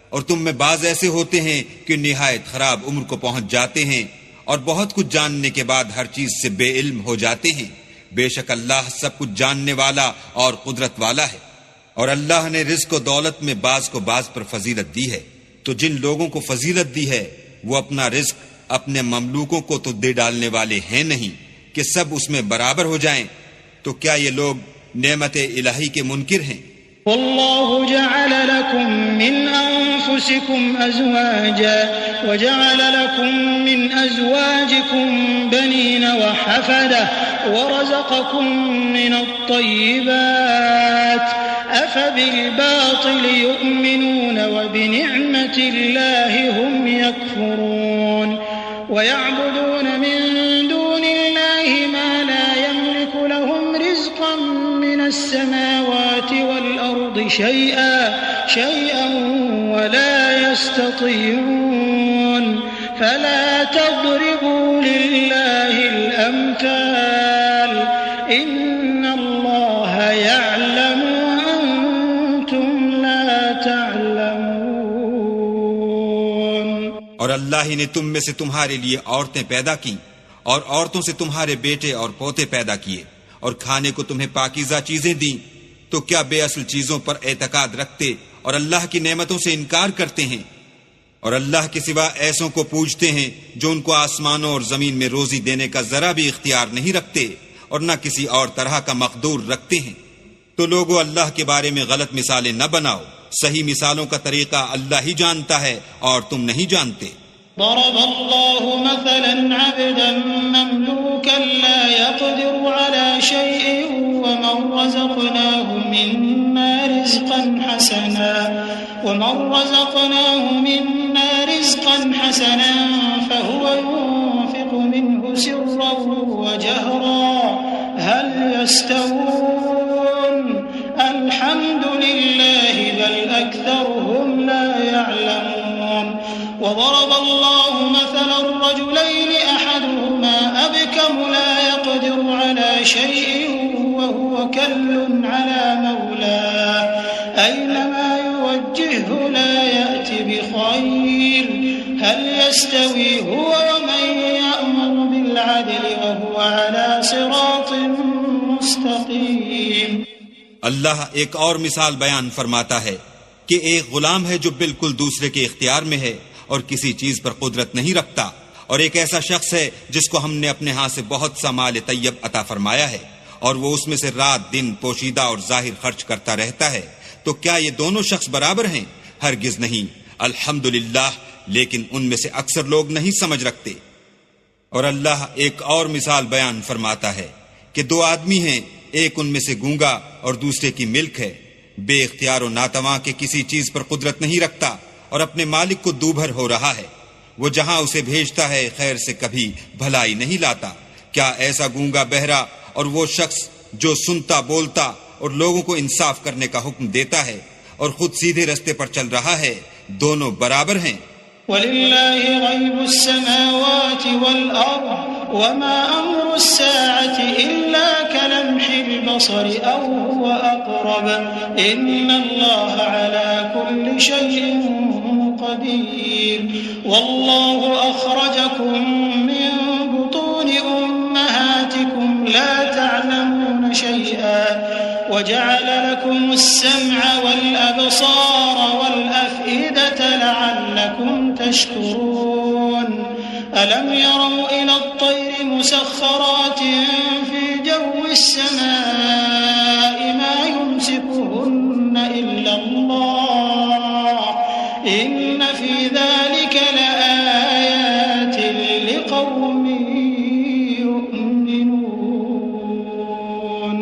[SPEAKER 2] اور تم میں بعض ایسے ہوتے ہیں کہ نہایت خراب عمر کو پہنچ جاتے ہیں اور بہت کچھ جاننے کے بعد ہر چیز سے بے علم ہو جاتے ہیں. بے شک اللہ سب کچھ جاننے والا اور قدرت والا ہے. اور اللہ نے رزق و دولت میں بعض کو بعض پر فضیلت دی ہے، تو جن لوگوں کو فضیلت دی ہے وہ اپنا رزق اپنے مملوکوں کو تو دے ڈالنے والے ہیں نہیں کہ سب اس میں برابر ہو جائیں. تو کیا یہ لوگ نعمت الہی کے منکر ہیں؟
[SPEAKER 1] والله جعل لكم من أنفسكم أزواجا وجعل لكم من أزواجكم بنين وحفدة ورزقكم من الطيبات أفبالباطل يؤمنون وبنعمة الله هم يكفرون ويعبدون من دون الله ما لا يملك لهم رزقا من السماوات والأرض شيئا ولا يستطيعون فلا تضربوا لله الأمثال إن الله يعلم وأنتم لا تعلمون.
[SPEAKER 2] اور اللہ ہی نے تم میں سے تمہارے لیے عورتیں پیدا کی اور عورتوں سے تمہارے بیٹے اور پوتے پیدا کیے اور کھانے کو تمہیں پاکیزہ چیزیں دیں، تو کیا بے اصل چیزوں پر اعتقاد رکھتے اور اللہ کی نعمتوں سے انکار کرتے ہیں؟ اور اللہ کے سوا ایسوں کو پوجتے ہیں جو ان کو آسمانوں اور زمین میں روزی دینے کا ذرا بھی اختیار نہیں رکھتے اور نہ کسی اور طرح کا مقدور رکھتے ہیں۔ تو لوگو اللہ کے بارے میں غلط مثالیں نہ بناؤ، صحیح مثالوں کا طریقہ اللہ ہی جانتا ہے اور تم نہیں جانتے۔
[SPEAKER 1] ضرب الله مثلا عبدا مملوكا لا يقدر على شيء ومن رزقناه منا رزقا حسنا فهو ينفق منه سرا وجهرا هل يستوون الحمد لله بل أكثرهم لا يعلمون وضرب الله مثلا الرجلين أحدهما أبكم لا يقدر على شيء وهو كل على مولاه أينما يوجهه لا يأتي بخير هل يستوي هو ومن يأمر بالعدل وهو على صراط مستقيم۔
[SPEAKER 2] اللہ ایک اور مثال بیان فرماتا ہے کہ ایک غلام ہے جو بالکل دوسرے کے اختیار میں ہے اور کسی چیز پر قدرت نہیں رکھتا، اور ایک ایسا شخص ہے جس کو ہم نے اپنے ہاں سے بہت سا مال طیب عطا فرمایا ہے اور وہ اس میں سے رات دن پوشیدہ اور ظاہر خرچ کرتا رہتا ہے، تو کیا یہ دونوں شخص برابر ہیں؟ ہرگز نہیں، الحمدللہ، لیکن ان میں سے اکثر لوگ نہیں سمجھ رکھتے۔ اور اللہ ایک اور مثال بیان فرماتا ہے کہ دو آدمی ہیں، ایک ان میں سے گونگا اور دوسرے کی ملک ہے، بے اختیار و ناتواں کے کسی چیز پر قدرت نہیں رکھتا اور اپنے مالک کو دوبھر ہو رہا ہے، وہ جہاں اسے بھیجتا ہے خیر سے کبھی بھلائی نہیں لاتا۔ کیا ایسا گونگا بہرا اور وہ شخص جو سنتا بولتا اور لوگوں کو انصاف کرنے کا حکم دیتا ہے اور خود سیدھے رستے پر چل رہا ہے، دونوں برابر ہیں؟
[SPEAKER 1] وَلِلَّهِ غَيْبُ السَّمَاوَاتِ وَالْأَرْضِ وَمَا أَمْرُ السَّاعَةِ إِلَّا كَلَمْحِ الْبَصَرِ أَوْ هُوَ أَقْرَبُ إِنَّ اللَّهَ عَلَى كُلِّ شَيْءٍ قَدِيرٌ وَاللَّهُ أَخْرَجَكُم مِّن بُطُونِ أُمَّهَاتِكُمْ لَا تَعْلَمُونَ شَيْئًا وَجَعَلَ لَكُمُ السَّمْعَ وَالْأَبْصَارَ وَالْأَفْئِدَةَ لَعَلَّكُمْ تشكرون ألم يروا إلى الطير مسخرات في جو السماء ما يمسكهن إلا الله إن في ذلك لآيات لقوم يؤمنون۔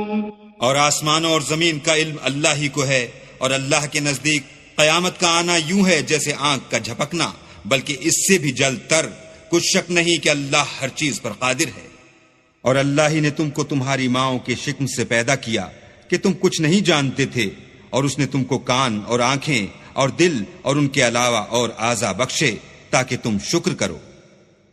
[SPEAKER 2] اور آسمانوں اور زمین کا علم اللہ ہی کو ہے، اور اللہ کے نزدیک قیامت کا آنا یوں ہے جیسے آنکھ کا جھپکنا، بلکہ اس سے بھی جلد تر۔ کچھ شک نہیں کہ اللہ ہر چیز پر قادر ہے۔ اور اللہ ہی نے تم کو تمہاری ماؤں کے شکم سے پیدا کیا کہ تم کچھ نہیں جانتے تھے، اور اس نے تم کو کان اور آنکھیں اور دل اور ان کے علاوہ اور اعضا بخشے تاکہ تم شکر کرو۔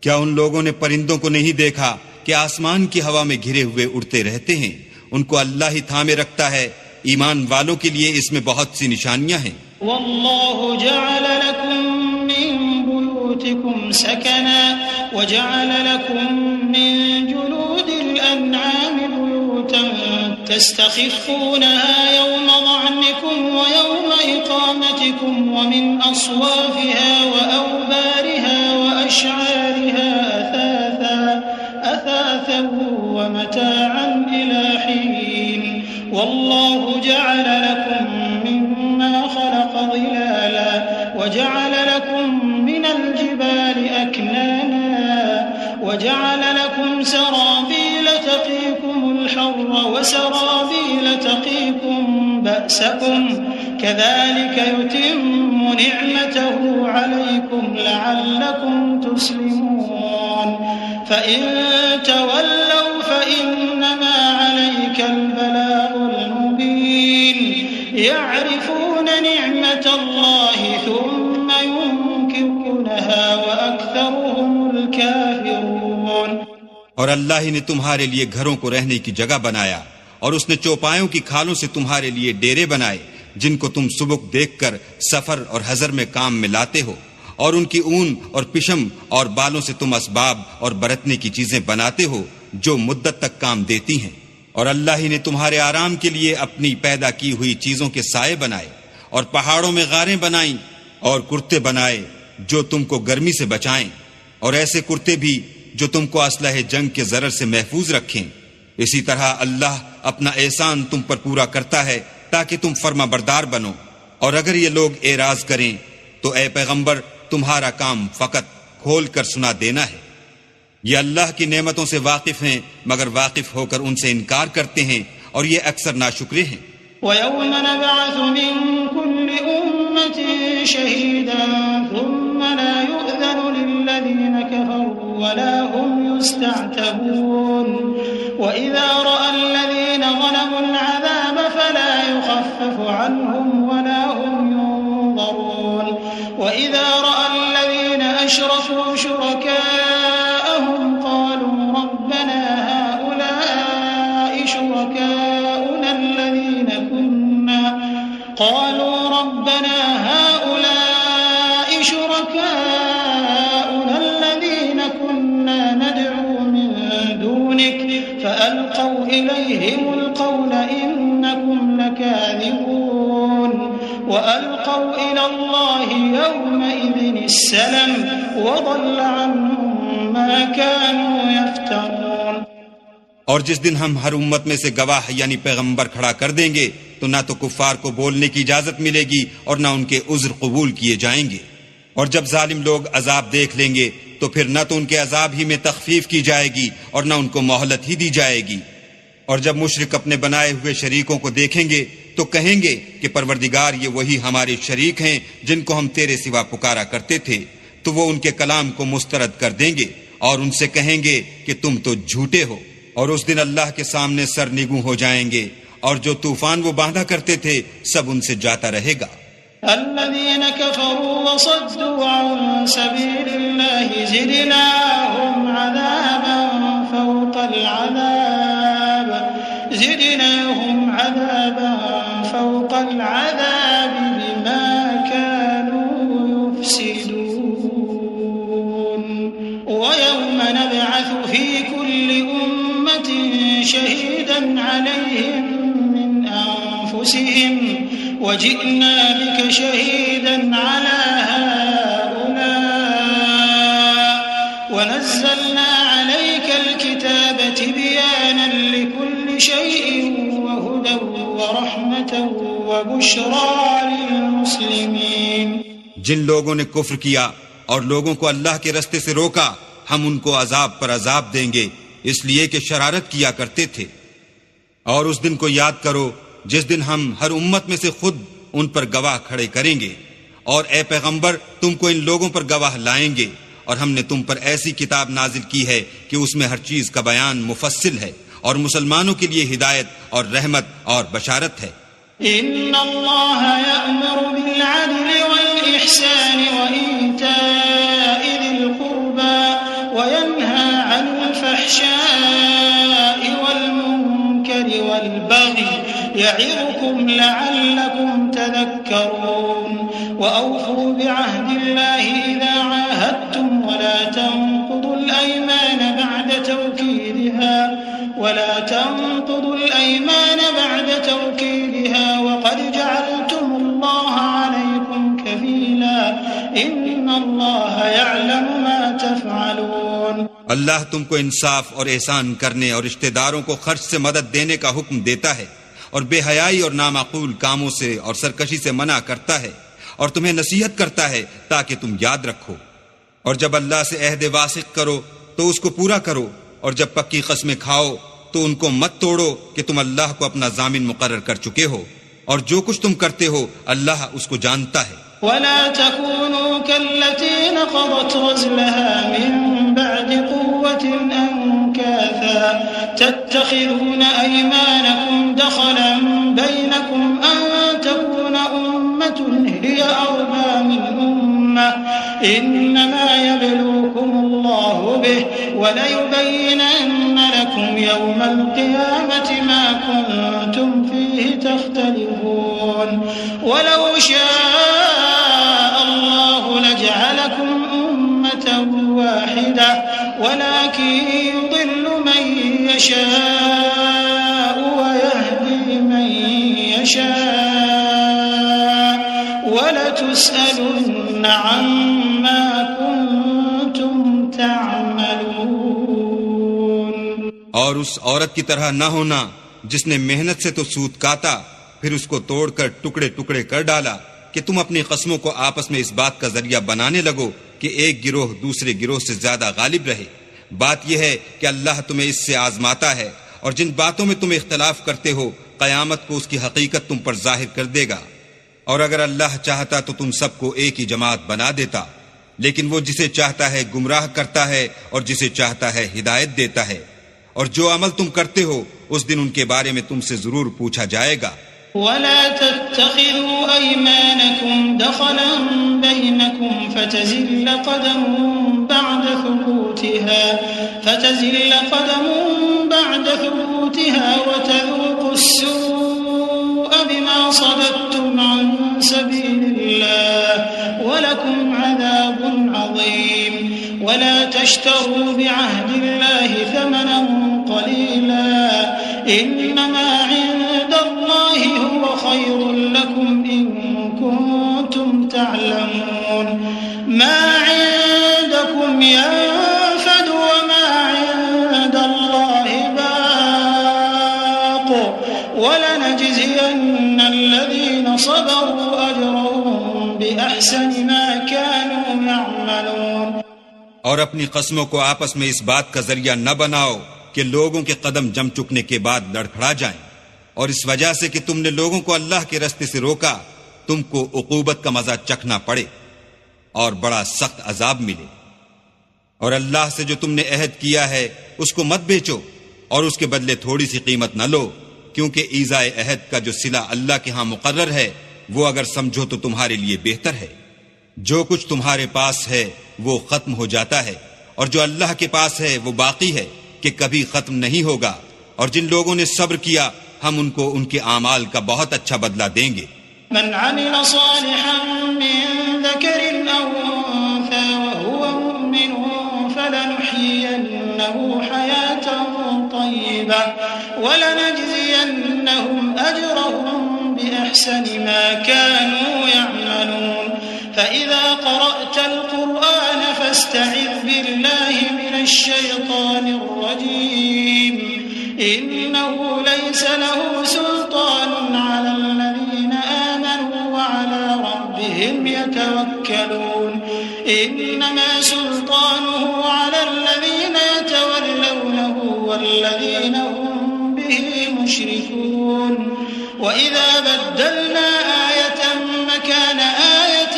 [SPEAKER 2] کیا ان لوگوں نے پرندوں کو نہیں دیکھا کہ آسمان کی ہوا میں گھرے ہوئے اڑتے رہتے ہیں؟ ان کو اللہ ہی تھامے رکھتا ہے۔ ایمان والوں کے لیے اس میں بہت سی نشانیاں ہیں۔
[SPEAKER 1] والله جعل لكم من بيوتكم سكنا وجعل لكم من جلود الأنعام بيوتا تستخفونها يوم ظعنكم ويوم إقامتكم ومن أصوافها وأوبارها وأشعارها أثاثا ومتاعا إلى حين والله جعل لكم مما خلق ظلالا وجعل لكم من الجبال أكنانا وجعل لكم سرابيل تقيكم الحر وسرابيل تقيكم بأسكم كذلك يتم نعمته عليكم لعلكم تسلمون فإن تولوا فإنما عليك البلاغ المبين يعرفون نعمة الله ثم ينكرونها وأكثرهم الكافرون۔
[SPEAKER 2] اور اللہ ہی نے تمہارے لیے گھروں کو رہنے کی جگہ بنایا، اور اس نے چوپایوں کی کھالوں سے تمہارے لیے ڈیرے بنائے جن کو تم سبک دیکھ کر سفر اور حضر میں کام میں لاتے ہو، اور ان کی اون اور پشم اور بالوں سے تم اسباب اور برتنے کی چیزیں بناتے ہو جو مدت تک کام دیتی ہیں، اور اللہ ہی نے تمہارے آرام کے لیے اپنی پیدا کی ہوئی چیزوں کے سائے بنائے، اور پہاڑوں میں غاریں بنائیں اور کرتے بنائے جو تم کو گرمی سے بچائیں، اور ایسے کرتے بھی جو تم کو اسلحہ جنگ کے ضرر سے محفوظ رکھیں۔ اسی طرح اللہ اپنا احسان تم پر پورا کرتا ہے تاکہ تم فرما بردار بنو، اور اگر یہ لوگ اعراض کریں تو اے پیغمبر تمہارا کام فقط کھول کر سنا دینا ہے۔ یہ اللہ کی نعمتوں سے واقف ہیں مگر واقف ہو کر ان سے انکار کرتے ہیں اور یہ اکثر ناشکرے ہیں۔
[SPEAKER 1] وَيَوْمَ نَبْعَثُ مِن كُلِّ أُمَّةٍ شَهِيدًا ثُمَّ لَا يُؤْذَنُ لِلَّذِينَ كَفَرُوا وَلَا هُمْ يُسْتَعْتَبُونَ وَإِذَا رَأَى الَّذِينَ ظَلَمُوا الْعَذَابَ فَلَا يُخَفَّفُ عَنْهُمْ وَلَا هُمْ يُنظَرُونَ وَإِذَا رَأَى الَّذِينَ أَشْرَكُوا شُرَكَاءَهُمْ قَالُوا رَبَّنَا هَؤُلَاءِ شُرَكَاؤُنَا الَّذِينَ كُنَّا نَدْعُو مِن دُونِكَ فَأَلْقَوْا إِلَيْهِمُ الْقَوْلَ إِنَّكُمْ لَكَاذِبُونَ وَأَلْقَوْا إِلَى اللَّهِ يَوْمَئِذٍ السَّلَمَ وَضَلَّ عَنْهُمْ مَا كَانُوا يَفْتَرُونَ۔
[SPEAKER 2] اور جس دن ہم ہر امت میں سے گواہ یعنی پیغمبر کھڑا کر دیں گے تو نہ تو کفار کو بولنے کی اجازت ملے گی اور نہ ان کے عذر قبول کیے جائیں گے، اور جب ظالم لوگ عذاب دیکھ لیں گے تو پھر نہ تو ان کے عذاب ہی میں تخفیف کی جائے گی اور نہ ان کو مہلت ہی دی جائے گی۔ اور جب مشرک اپنے بنائے ہوئے شریکوں کو دیکھیں گے تو کہیں گے کہ پروردگار یہ وہی ہمارے شریک ہیں جن کو ہم تیرے سوا پکارا کرتے تھے، تو وہ ان کے کلام کو مسترد کر دیں گے اور ان سے کہیں گے کہ تم تو جھوٹے ہو، اور اس دن اللہ کے سامنے سرنگوں ہو جائیں گے، اور جو طوفان وہ باندھا کرتے تھے سب ان سے جاتا رہے گا۔
[SPEAKER 1] الذين كفروا وصدوا عن سبيل الله زدناهم عذابا فوق العذاب بما كانوا يفسدون ويوم نبعث في كل أمة شهيدا عليهم من أنفسهم وجئنا بك شهيدا على هؤلاء ونزلنا عليك الكتاب تبيانا لكل شيء وهدى ورحمة وبشرى للمسلمين۔
[SPEAKER 2] جن لوگوں نے کفر کیا اور لوگوں کو اللہ کے رستے سے روکا ہم ان کو عذاب پر عذاب دیں گے اس لیے کہ شرارت کیا کرتے تھے۔ اور اس دن کو یاد کرو جس دن ہم ہر امت میں سے خود ان پر گواہ کھڑے کریں گے، اور اے پیغمبر تم کو ان لوگوں پر گواہ لائیں گے، اور ہم نے تم پر ایسی کتاب نازل کی ہے کہ اس میں ہر چیز کا بیان مفصل ہے اور مسلمانوں کے لیے ہدایت اور رحمت اور بشارت ہے۔
[SPEAKER 1] ان اللہ یأمر بالعدل والإحسان وإیتاء ذی القربى وینہى عن الفحشاء والمنکر والبغی یعظکم لعلکم تذکرون وأوفوا بعهد الله إذا عاهدتم ولا تنقضوا الأيمان بعد توكيدها وقد جعلتم الله عليكم كفيلا إن الله يعلم ما تفعلون۔
[SPEAKER 2] اللہ تم کو انصاف اور احسان کرنے اور رشتہ داروں کو خرچ سے مدد دینے کا حکم دیتا ہے، اور بے حیائی اور نامعقول کاموں سے اور سرکشی سے منع کرتا ہے، اور تمہیں نصیحت کرتا ہے تاکہ تم یاد رکھو۔ اور جب اللہ سے عہد واثق کرو تو اس کو پورا کرو، اور جب پکی قسمیں کھاؤ تو ان کو مت توڑو کہ تم اللہ کو اپنا ضامن مقرر کر چکے ہو، اور جو کچھ تم کرتے ہو اللہ اس کو جانتا ہے۔
[SPEAKER 1] ولا تكونوا كالتي نقضت غزلها من بعد قوة أنكاثا تتخذون أيمانكم دخلا بينكم أن تكون أمة هي أربى من أمة إنما يبلوكم الله به وليبينن لكم يوم القيامة ما كنتم فيه تختلفون ولو شاء الله لجعلكم ولكن يضل من يشاء ويهدي من يشاء ولتسألن عما كنتم تعملون.
[SPEAKER 2] اور اس عورت کی طرح نہ ہونا جس نے محنت سے تو سوت کاتا پھر اس کو توڑ کر ٹکڑے ٹکڑے کر ڈالا کہ تم اپنی قسموں کو آپس میں اس بات کا ذریعہ بنانے لگو کہ ایک گروہ دوسرے گروہ سے زیادہ غالب رہے. بات یہ ہے کہ اللہ تمہیں اس سے آزماتا ہے، اور جن باتوں میں تم اختلاف کرتے ہو قیامت کو اس کی حقیقت تم پر ظاہر کر دے گا. اور اگر اللہ چاہتا تو تم سب کو ایک ہی جماعت بنا دیتا، لیکن وہ جسے چاہتا ہے گمراہ کرتا ہے اور جسے چاہتا ہے ہدایت دیتا ہے. اور جو عمل تم کرتے ہو اس دن ان کے بارے میں تم سے ضرور پوچھا جائے گا.
[SPEAKER 1] ولا تتخذوا أيمانكم دخلا بينكم فتزل قدم بعد ثبوتها وتذوقوا السوء بما صددتم عن سبيل الله ولكم عذاب عظيم. ولا تشتروا بعهد الله ثمنا قليلا إنما عند الله هو خير لكم إن كنتم تعلمون. ما عندكم ينفد وما عند الله باق ولنجزين الذين صبروا أجرهم بأحسن ما كانوا يعملون.
[SPEAKER 2] اور اپنی قسموں کو آپس میں اس بات کا ذریعہ نہ بناؤ کہ لوگوں کے قدم جم چکنے کے بعد لڑکھڑا جائیں، اور اس وجہ سے کہ تم نے لوگوں کو اللہ کے راستے سے روکا تم کو عقوبت کا مزہ چکھنا پڑے اور بڑا سخت عذاب ملے. اور اللہ سے جو تم نے عہد کیا ہے اس کو مت بیچو اور اس کے بدلے تھوڑی سی قیمت نہ لو، کیونکہ ایذائے عہد کا جو صلہ اللہ کے ہاں مقرر ہے وہ اگر سمجھو تو تمہارے لیے بہتر ہے. جو کچھ تمہارے پاس ہے وہ ختم ہو جاتا ہے، اور جو اللہ کے پاس ہے وہ باقی ہے کہ کبھی ختم نہیں ہوگا. اور جن لوگوں نے صبر کیا ہم ان کو ان کے اعمال کا بہت اچھا بدلہ دیں گے.
[SPEAKER 1] من عمل صالحا من ذكر أو أنثى وهو مؤمن فلنحيينه حياة طيبة ولنجزينهم أجرهم بأحسن ما كانوا يعملون. فإذا قرأت القرآن فاستعذ بالله من الشيطان الرجيم إنه ليس له سلطان على الذين آمنوا وعلى ربهم يتوكلون. إنما سلطانه على الذين يتولونه والذين هم به مشركون. وإذا بدلنا آية مكان آية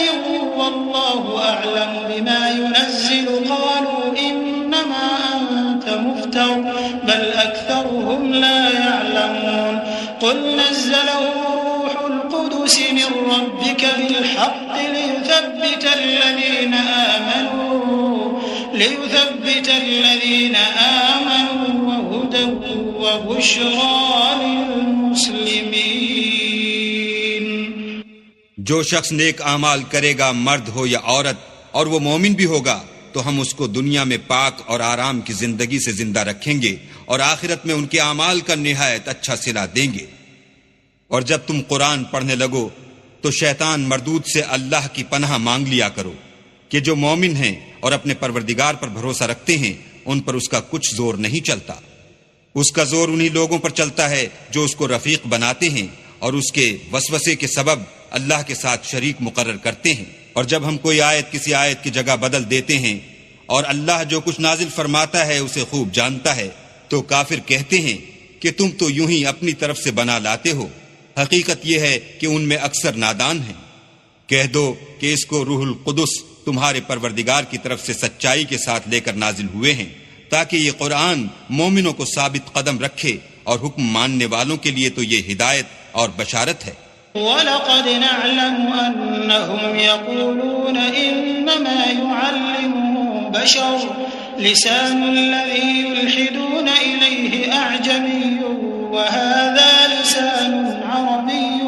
[SPEAKER 1] والله أعلم بما ينزل قالوا إنما أنت مفتر بل أكثرهم لا يعلمون. قل نزله روح القدس من ربك بالحق ليثبت الذين آمنوا وهدى وبشرى للمسلمين.
[SPEAKER 2] جو شخص نیک اعمال کرے گا مرد ہو یا عورت اور وہ مومن بھی ہوگا تو ہم اس کو دنیا میں پاک اور آرام کی زندگی سے زندہ رکھیں گے اور آخرت میں ان کے اعمال کا نہایت اچھا صلہ دیں گے. اور جب تم قرآن پڑھنے لگو تو شیطان مردود سے اللہ کی پناہ مانگ لیا کرو کہ جو مومن ہیں اور اپنے پروردگار پر بھروسہ رکھتے ہیں ان پر اس کا کچھ زور نہیں چلتا. اس کا زور انہی لوگوں پر چلتا ہے جو اس کو رفیق بناتے ہیں اور اس کے وسوسے کے سبب اللہ کے ساتھ شریک مقرر کرتے ہیں. اور جب ہم کوئی آیت کسی آیت کی جگہ بدل دیتے ہیں اور اللہ جو کچھ نازل فرماتا ہے اسے خوب جانتا ہے تو کافر کہتے ہیں کہ تم تو یوں ہی اپنی طرف سے بنا لاتے ہو. حقیقت یہ ہے کہ ان میں اکثر نادان ہیں. کہہ دو کہ اس کو روح القدس تمہارے پروردگار کی طرف سے سچائی کے ساتھ لے کر نازل ہوئے ہیں تاکہ یہ قرآن مومنوں کو ثابت قدم رکھے اور حکم ماننے والوں کے لیے تو یہ ہدایت اور بشارت ہے.
[SPEAKER 1] وَلَقَدْ نَعْلَمُ أَنَّهُمْ يَقُولُونَ إِنَّمَا يُعَلِّمُهُ بَشَرٌ لِسَانُ الَّذِي يُلْحِدُونَ إِلَيْهِ أَعْجَمِيٌّ وَهَذَا لِسَانٌ عَرَبِيٌّ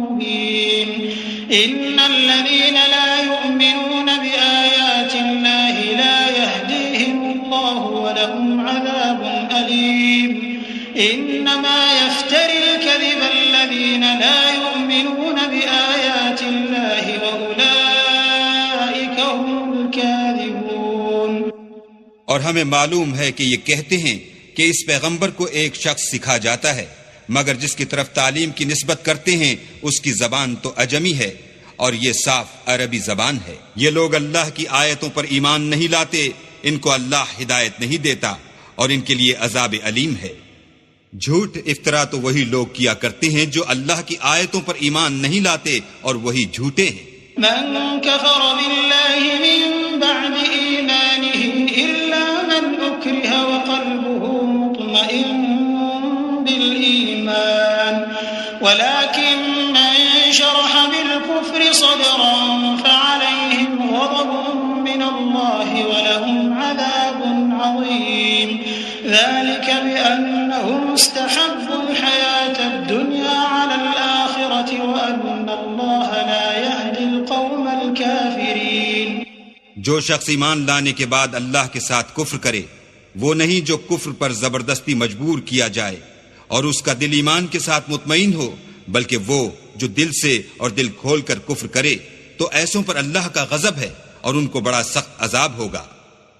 [SPEAKER 1] مُبِينٌ. إِنَّ الَّذِينَ لَا يُؤْمِنُونَ بِآيَاتِ اللَّهِ لَا يَهْدِيهِمُ اللَّهُ إنما يفتري الكذب الذين لا يؤمنون بآيات الله وأولئك هم الكاذبون.
[SPEAKER 2] اور ہمیں معلوم ہے کہ یہ کہتے ہیں کہ اس پیغمبر کو ایک شخص سکھا جاتا ہے، مگر جس کی طرف تعلیم کی نسبت کرتے ہیں اس کی زبان تو عجمی ہے اور یہ صاف عربی زبان ہے. یہ لوگ اللہ کی آیتوں پر ایمان نہیں لاتے، ان کو اللہ ہدایت نہیں دیتا اور ان کے لیے عذاب علیم ہے. جھوٹ افطرا تو وہی لوگ کیا کرتے ہیں جو اللہ کی آیتوں پر ایمان نہیں لاتے اور وہی جھوٹے ہیں.
[SPEAKER 1] من كفر بالله من بعد إيمانه إلا من أكره وقلبه مطمئن بالإيمان ولكن من شرح بالكفر صدرا فعليهم غضب من الله ولهم عذاب عظيم. ذلك بأنهم استحبوا الحياة الدنيا على الآخرة وأن الله لا يهدي القوم الكافرين.
[SPEAKER 2] جو شخص ایمان لانے کے بعد اللہ کے ساتھ کفر کرے وہ نہیں جو کفر پر زبردستی مجبور کیا جائے اور اس کا دل ایمان کے ساتھ مطمئن ہو، بلکہ وہ جو دل سے اور دل کھول کر کفر کرے تو ایسوں پر اللہ کا غضب ہے اور ان کو بڑا سخت عذاب ہوگا.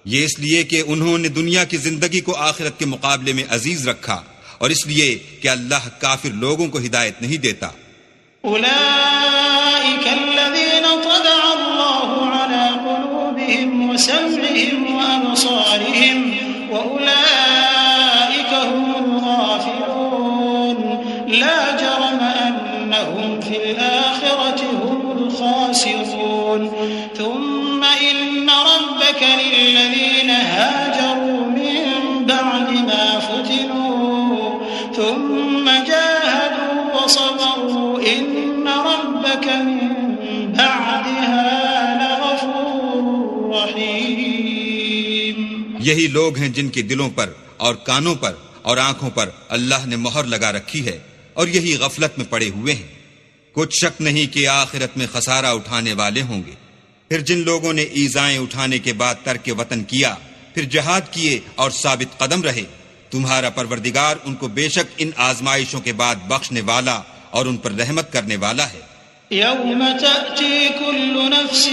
[SPEAKER 2] یہ اس لیے کہ انہوں نے دنیا کی زندگی کو آخرت کے مقابلے میں عزیز رکھا اور اس لیے کہ اللہ کافر لوگوں کو ہدایت نہیں دیتا.
[SPEAKER 1] أولئك الذين طبع الله على قلوبهم وسمعهم وأبصارهم وأولئك هم الغافلون. لا جرم أنهم في الآخرة هم الخاسرون. ثم إن ربك للذين هاجروا من بعد ما فتنوا ثم جاهدوا وصبروا إن ربك من بعدها لغفور رحيم.
[SPEAKER 2] یہی لوگ ہیں جن کے دلوں پر اور کانوں پر اور آنکھوں پر اللہ نے مہر لگا رکھی ہے اور یہی غفلت میں پڑے ہوئے ہیں. کچھ شک نہیں کہ آخرت میں خسارہ اٹھانے والے ہوں گے. پھر جن لوگوں نے ایذائیں اٹھانے کے بعد ترک وطن کیا، پھر جہاد کیے اور ثابت قدم رہے، تمہارا پروردگار ان کو بے شک ان آزمائشوں کے بعد بخشنے والا اور ان پر رحمت کرنے والا ہے.
[SPEAKER 1] يوم تأتي كل نفس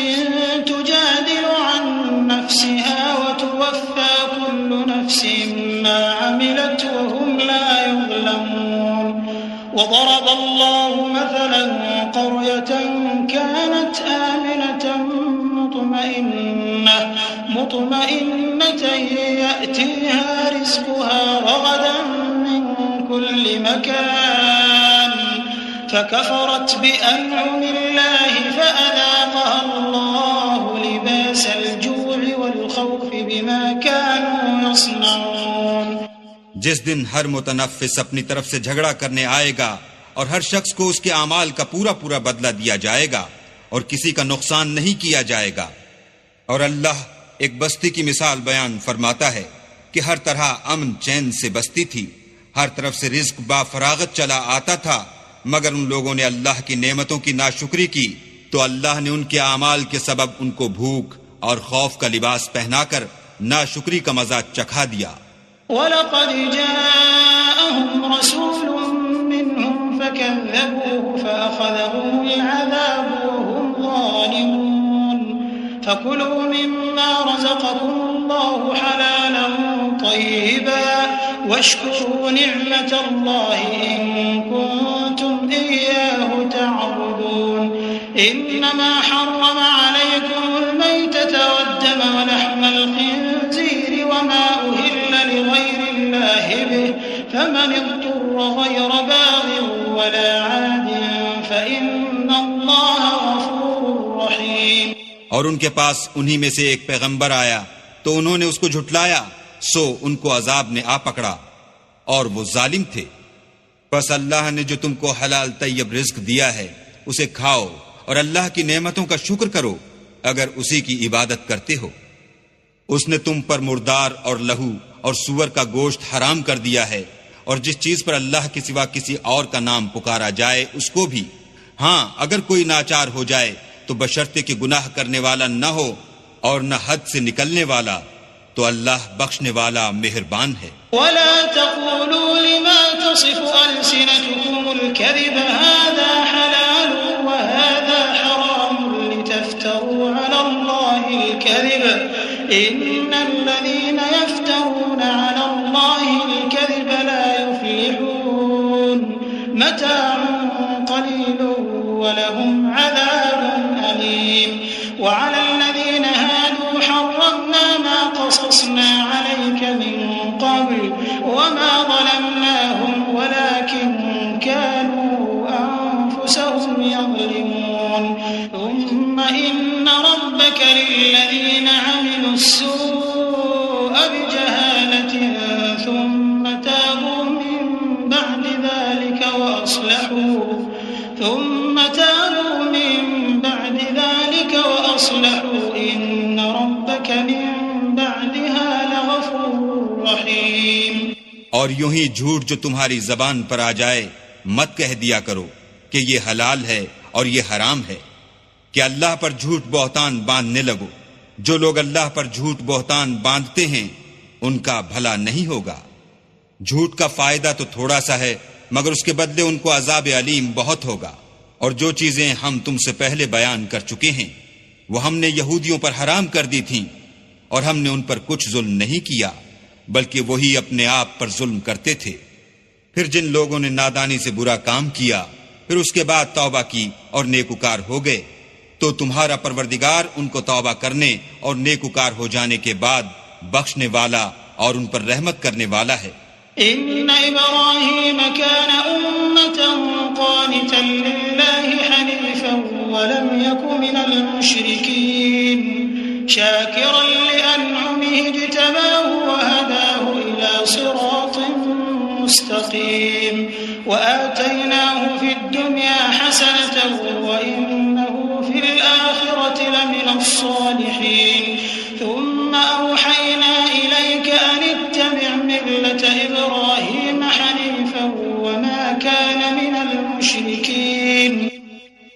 [SPEAKER 1] تجادل عن نفسها وتوفى كل نفس ما عملت وهم لا يظلمون. وضرب الله مثلا قرية كانت آمنة مطمئنة يأتيها رزقها رغدا من كل مكان فكفرت بأنعم الله فأذاقها الله لباس الجوع والخوف بما كانوا يصنعون.
[SPEAKER 2] جس دن ہر متنفس اپنی طرف سے جھگڑا کرنے آئے گا اور ہر شخص کو اس کے اعمال کا پورا پورا بدلہ دیا جائے گا اور کسی کا نقصان نہیں کیا جائے گا. اور اللہ ایک بستی کی مثال بیان فرماتا ہے کہ ہر طرح امن چین سے بستی تھی، ہر طرف سے رزق با فراغت چلا آتا تھا، مگر ان لوگوں نے اللہ کی نعمتوں کی ناشکری کی تو اللہ نے ان کے اعمال کے سبب ان کو بھوک اور خوف کا لباس پہنا کر ناشکری کا مزہ چکھا دیا.
[SPEAKER 1] وَلَقَدْ جَاءَهُمْ رَسُولٌ مِّنْهُمْ فَكَذَّبُوهُ فَأَخَذَهُمُ الْعَذَابُ وَهُمْ ظَالِمُونَ. فَكُلُوا مِمَّا رَزَقَكُمُ اللَّهُ حَلَالًا طَيِّبًا وَاشْكُرُوا نِعْمَةَ اللَّهِ إِن كُنتُمْ إِيَّاهُ تَعْبُدُونَ. إِنَّمَا حَرَّمَ عَلَيْكُمُ الْمَيْتَةَ وَالدَّمَ وَلَحْمَ الْخِنزِيرِ وَمَا أُهِلَّ لِغَيْرِ اللَّهِ بِهِ فَمَنِ اضْطُرَّ غَيْرَ بَاغٍ وَلَا عَادٍ فَإِنَّ اللَّهَ غَفُورٌ رَّحِيمٌ.
[SPEAKER 2] اور ان کے پاس انہی میں سے ایک پیغمبر آیا تو انہوں نے اس کو جھٹلایا، سو ان کو عذاب نے آ پکڑا اور وہ ظالم تھے. بس اللہ نے جو تم کو حلال طیب رزق دیا ہے اسے کھاؤ اور اللہ کی نعمتوں کا شکر کرو اگر اسی کی عبادت کرتے ہو. اس نے تم پر مردار اور لہو اور سور کا گوشت حرام کر دیا ہے اور جس چیز پر اللہ کے سوا کسی اور کا نام پکارا جائے اس کو بھی. ہاں اگر کوئی ناچار ہو جائے تو بشرطے کہ گناہ کرنے والا نہ ہو اور نہ حد سے نکلنے والا، تو اللہ بخشنے والا مہربان ہے۔
[SPEAKER 1] ولا تقولوا لما تصف ألسنتكم الكذب هذا حلال وهذا حرام لتفتروا على الله الكذب إن الذين يفترون على الله الكذب لا يفلحون متاع قليل ولهم عذاب أليم وعلى الذين هادوا حرمنا ما قصصنا عليك من قبل وما ظلمناهم ولكن كانوا أنفسهم يظلمون ثم إن ربك للذين عملوا السوء بجهالة ثم تابوا من بعد ذلك وأصلحوا إن ربك من بعدها لغفور رحيم۔
[SPEAKER 2] اور یوں ہی جھوٹ جو تمہاری زبان پر آ جائے مت کہہ دیا کرو کہ یہ حلال ہے اور یہ حرام ہے، کہ اللہ پر جھوٹ بہتان باندھنے لگو۔ جو لوگ اللہ پر جھوٹ بہتان باندھتے ہیں ان کا بھلا نہیں ہوگا۔ جھوٹ کا فائدہ تو تھوڑا سا ہے مگر اس کے بدلے ان کو عذاب علیم بہت ہوگا۔ اور جو چیزیں ہم تم سے پہلے بیان کر چکے ہیں وہ ہم نے یہودیوں پر حرام کر دی تھیں، اور ہم نے ان پر کچھ ظلم نہیں کیا بلکہ وہی اپنے آپ پر ظلم کرتے تھے۔ پھر جن لوگوں نے نادانی سے برا کام کیا پھر اس کے بعد توبہ کی اور نیکوکار ہو گئے تو تمہارا پروردگار ان کو توبہ کرنے اور نیکوکار ہو جانے کے بعد بخشنے والا اور ان پر رحمت کرنے والا ہے۔
[SPEAKER 1] إن إبراهيم كان أمة قانتا لله حنيفا ولم يك من المشركين شاكرا لأنعمه اجتباه وهداه إلى صراط مستقيم وآتيناه في الدنيا حسنة وإنه في الآخرة لمن الصالحين ثم أوحينا إليك أن اتبع ملة إبراهيم حنيفا وما كان من المشركين۔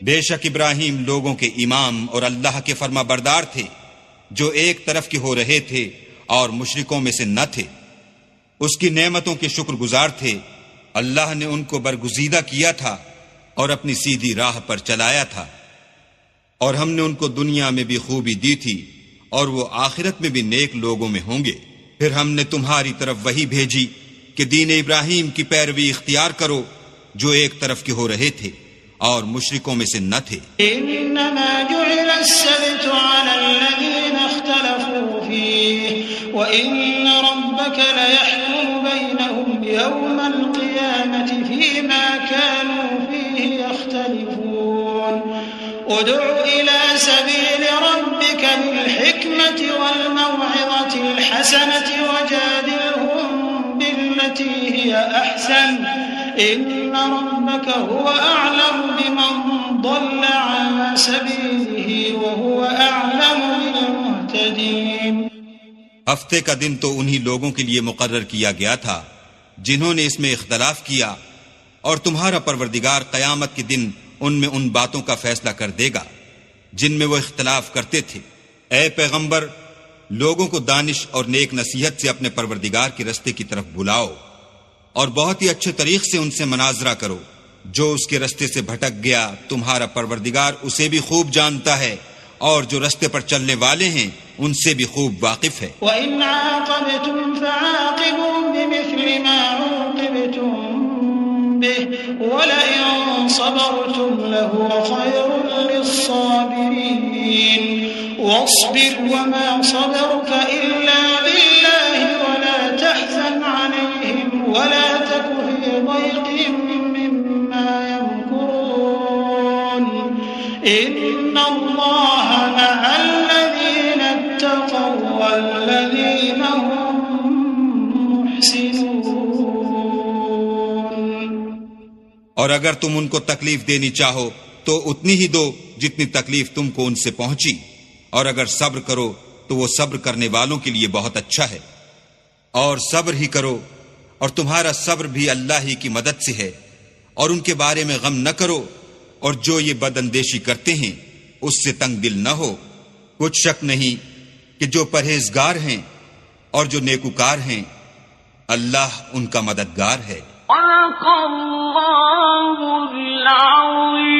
[SPEAKER 2] بے شک ابراہیم لوگوں کے امام اور اللہ کے فرما بردار تھے جو ایک طرف کے ہو رہے تھے اور مشرکوں میں سے نہ تھے۔ اس کی نعمتوں کے شکر گزار تھے۔ اللہ نے ان کو برگزیدہ کیا تھا اور اپنی سیدھی راہ پر چلایا تھا، اور ہم نے ان کو دنیا میں بھی خوبی دی تھی اور وہ آخرت میں بھی نیک لوگوں میں ہوں گے۔ پھر ہم نے تمہاری طرف وحی بھیجی کہ دین ابراہیم کی پیروی اختیار کرو جو ایک طرف کے ہو رہے تھے اور مشرکوں میں سے نہ تھے۔
[SPEAKER 1] انما جعل السبت على الذين اختلفوا فيه وان ربك ليحكم بينهم يوم القيامة فيما كانوا فيه يختلفون ادع الى سبيل ربك بالحكمة والموعظة الحسنة وجادلهم بالتي هي احسن ان ربك هو اعلم بمن ضل عن سبيله وهو اعلم بالمهتدين۔
[SPEAKER 2] ہفتے کا دن تو انہی لوگوں کے لیے مقرر کیا گیا تھا جنہوں نے اس میں اختلاف کیا، اور تمہارا پروردگار قیامت کے دن ان میں ان باتوں کا فیصلہ کر دے گا جن میں وہ اختلاف کرتے تھے۔ اے پیغمبر، لوگوں کو دانش اور نیک نصیحت سے اپنے پروردگار کے رستے کی طرف بلاؤ اور بہت ہی اچھے طریق سے ان سے مناظرہ کرو۔ جو اس کے رستے سے بھٹک گیا تمہارا پروردگار اسے بھی خوب جانتا ہے، اور جو رستے پر چلنے والے ہیں ان سے بھی خوب واقف ہے۔
[SPEAKER 1] وَإِنْ عَاقَبْتُمْ فَعَاقِبُوا بِمِثْلِ مَا عُوقِبْتُمْ بِهِ وَلَئِنْ صَبَرْتُمْ لَهُوَ خَيْرٌ لِلصَّابِرِينَ وَاصْبِرْ وَمَا صَبَرُكَ إِلَّا بِاللَّهِ وَلَا تَحْزَنْ عَلَيْهِمْ وَلَا تَكُ فِي ضَيْقٍ مِّمَّا يَمْكُرُونَ إِنَّ اللَّهَ مَعَ الَّذِينَ اتَّقَوْا وَالَّذِينَ هُم مُحْسِنُونَ۔
[SPEAKER 2] اور اگر تم ان کو تکلیف دینی چاہو تو اتنی ہی دو جتنی تکلیف تم کو ان سے پہنچی، اور اگر صبر کرو تو وہ صبر کرنے والوں کے لیے بہت اچھا ہے۔ اور صبر ہی کرو، اور تمہارا صبر بھی اللہ ہی کی مدد سے ہے، اور ان کے بارے میں غم نہ کرو، اور جو یہ بد اندیشی کرتے ہیں اس سے تنگ دل نہ ہو۔ کچھ شک نہیں کہ جو پرہیزگار ہیں اور جو نیکوکار ہیں اللہ ان کا مددگار ہے۔
[SPEAKER 3] صدق اللہ العظیم۔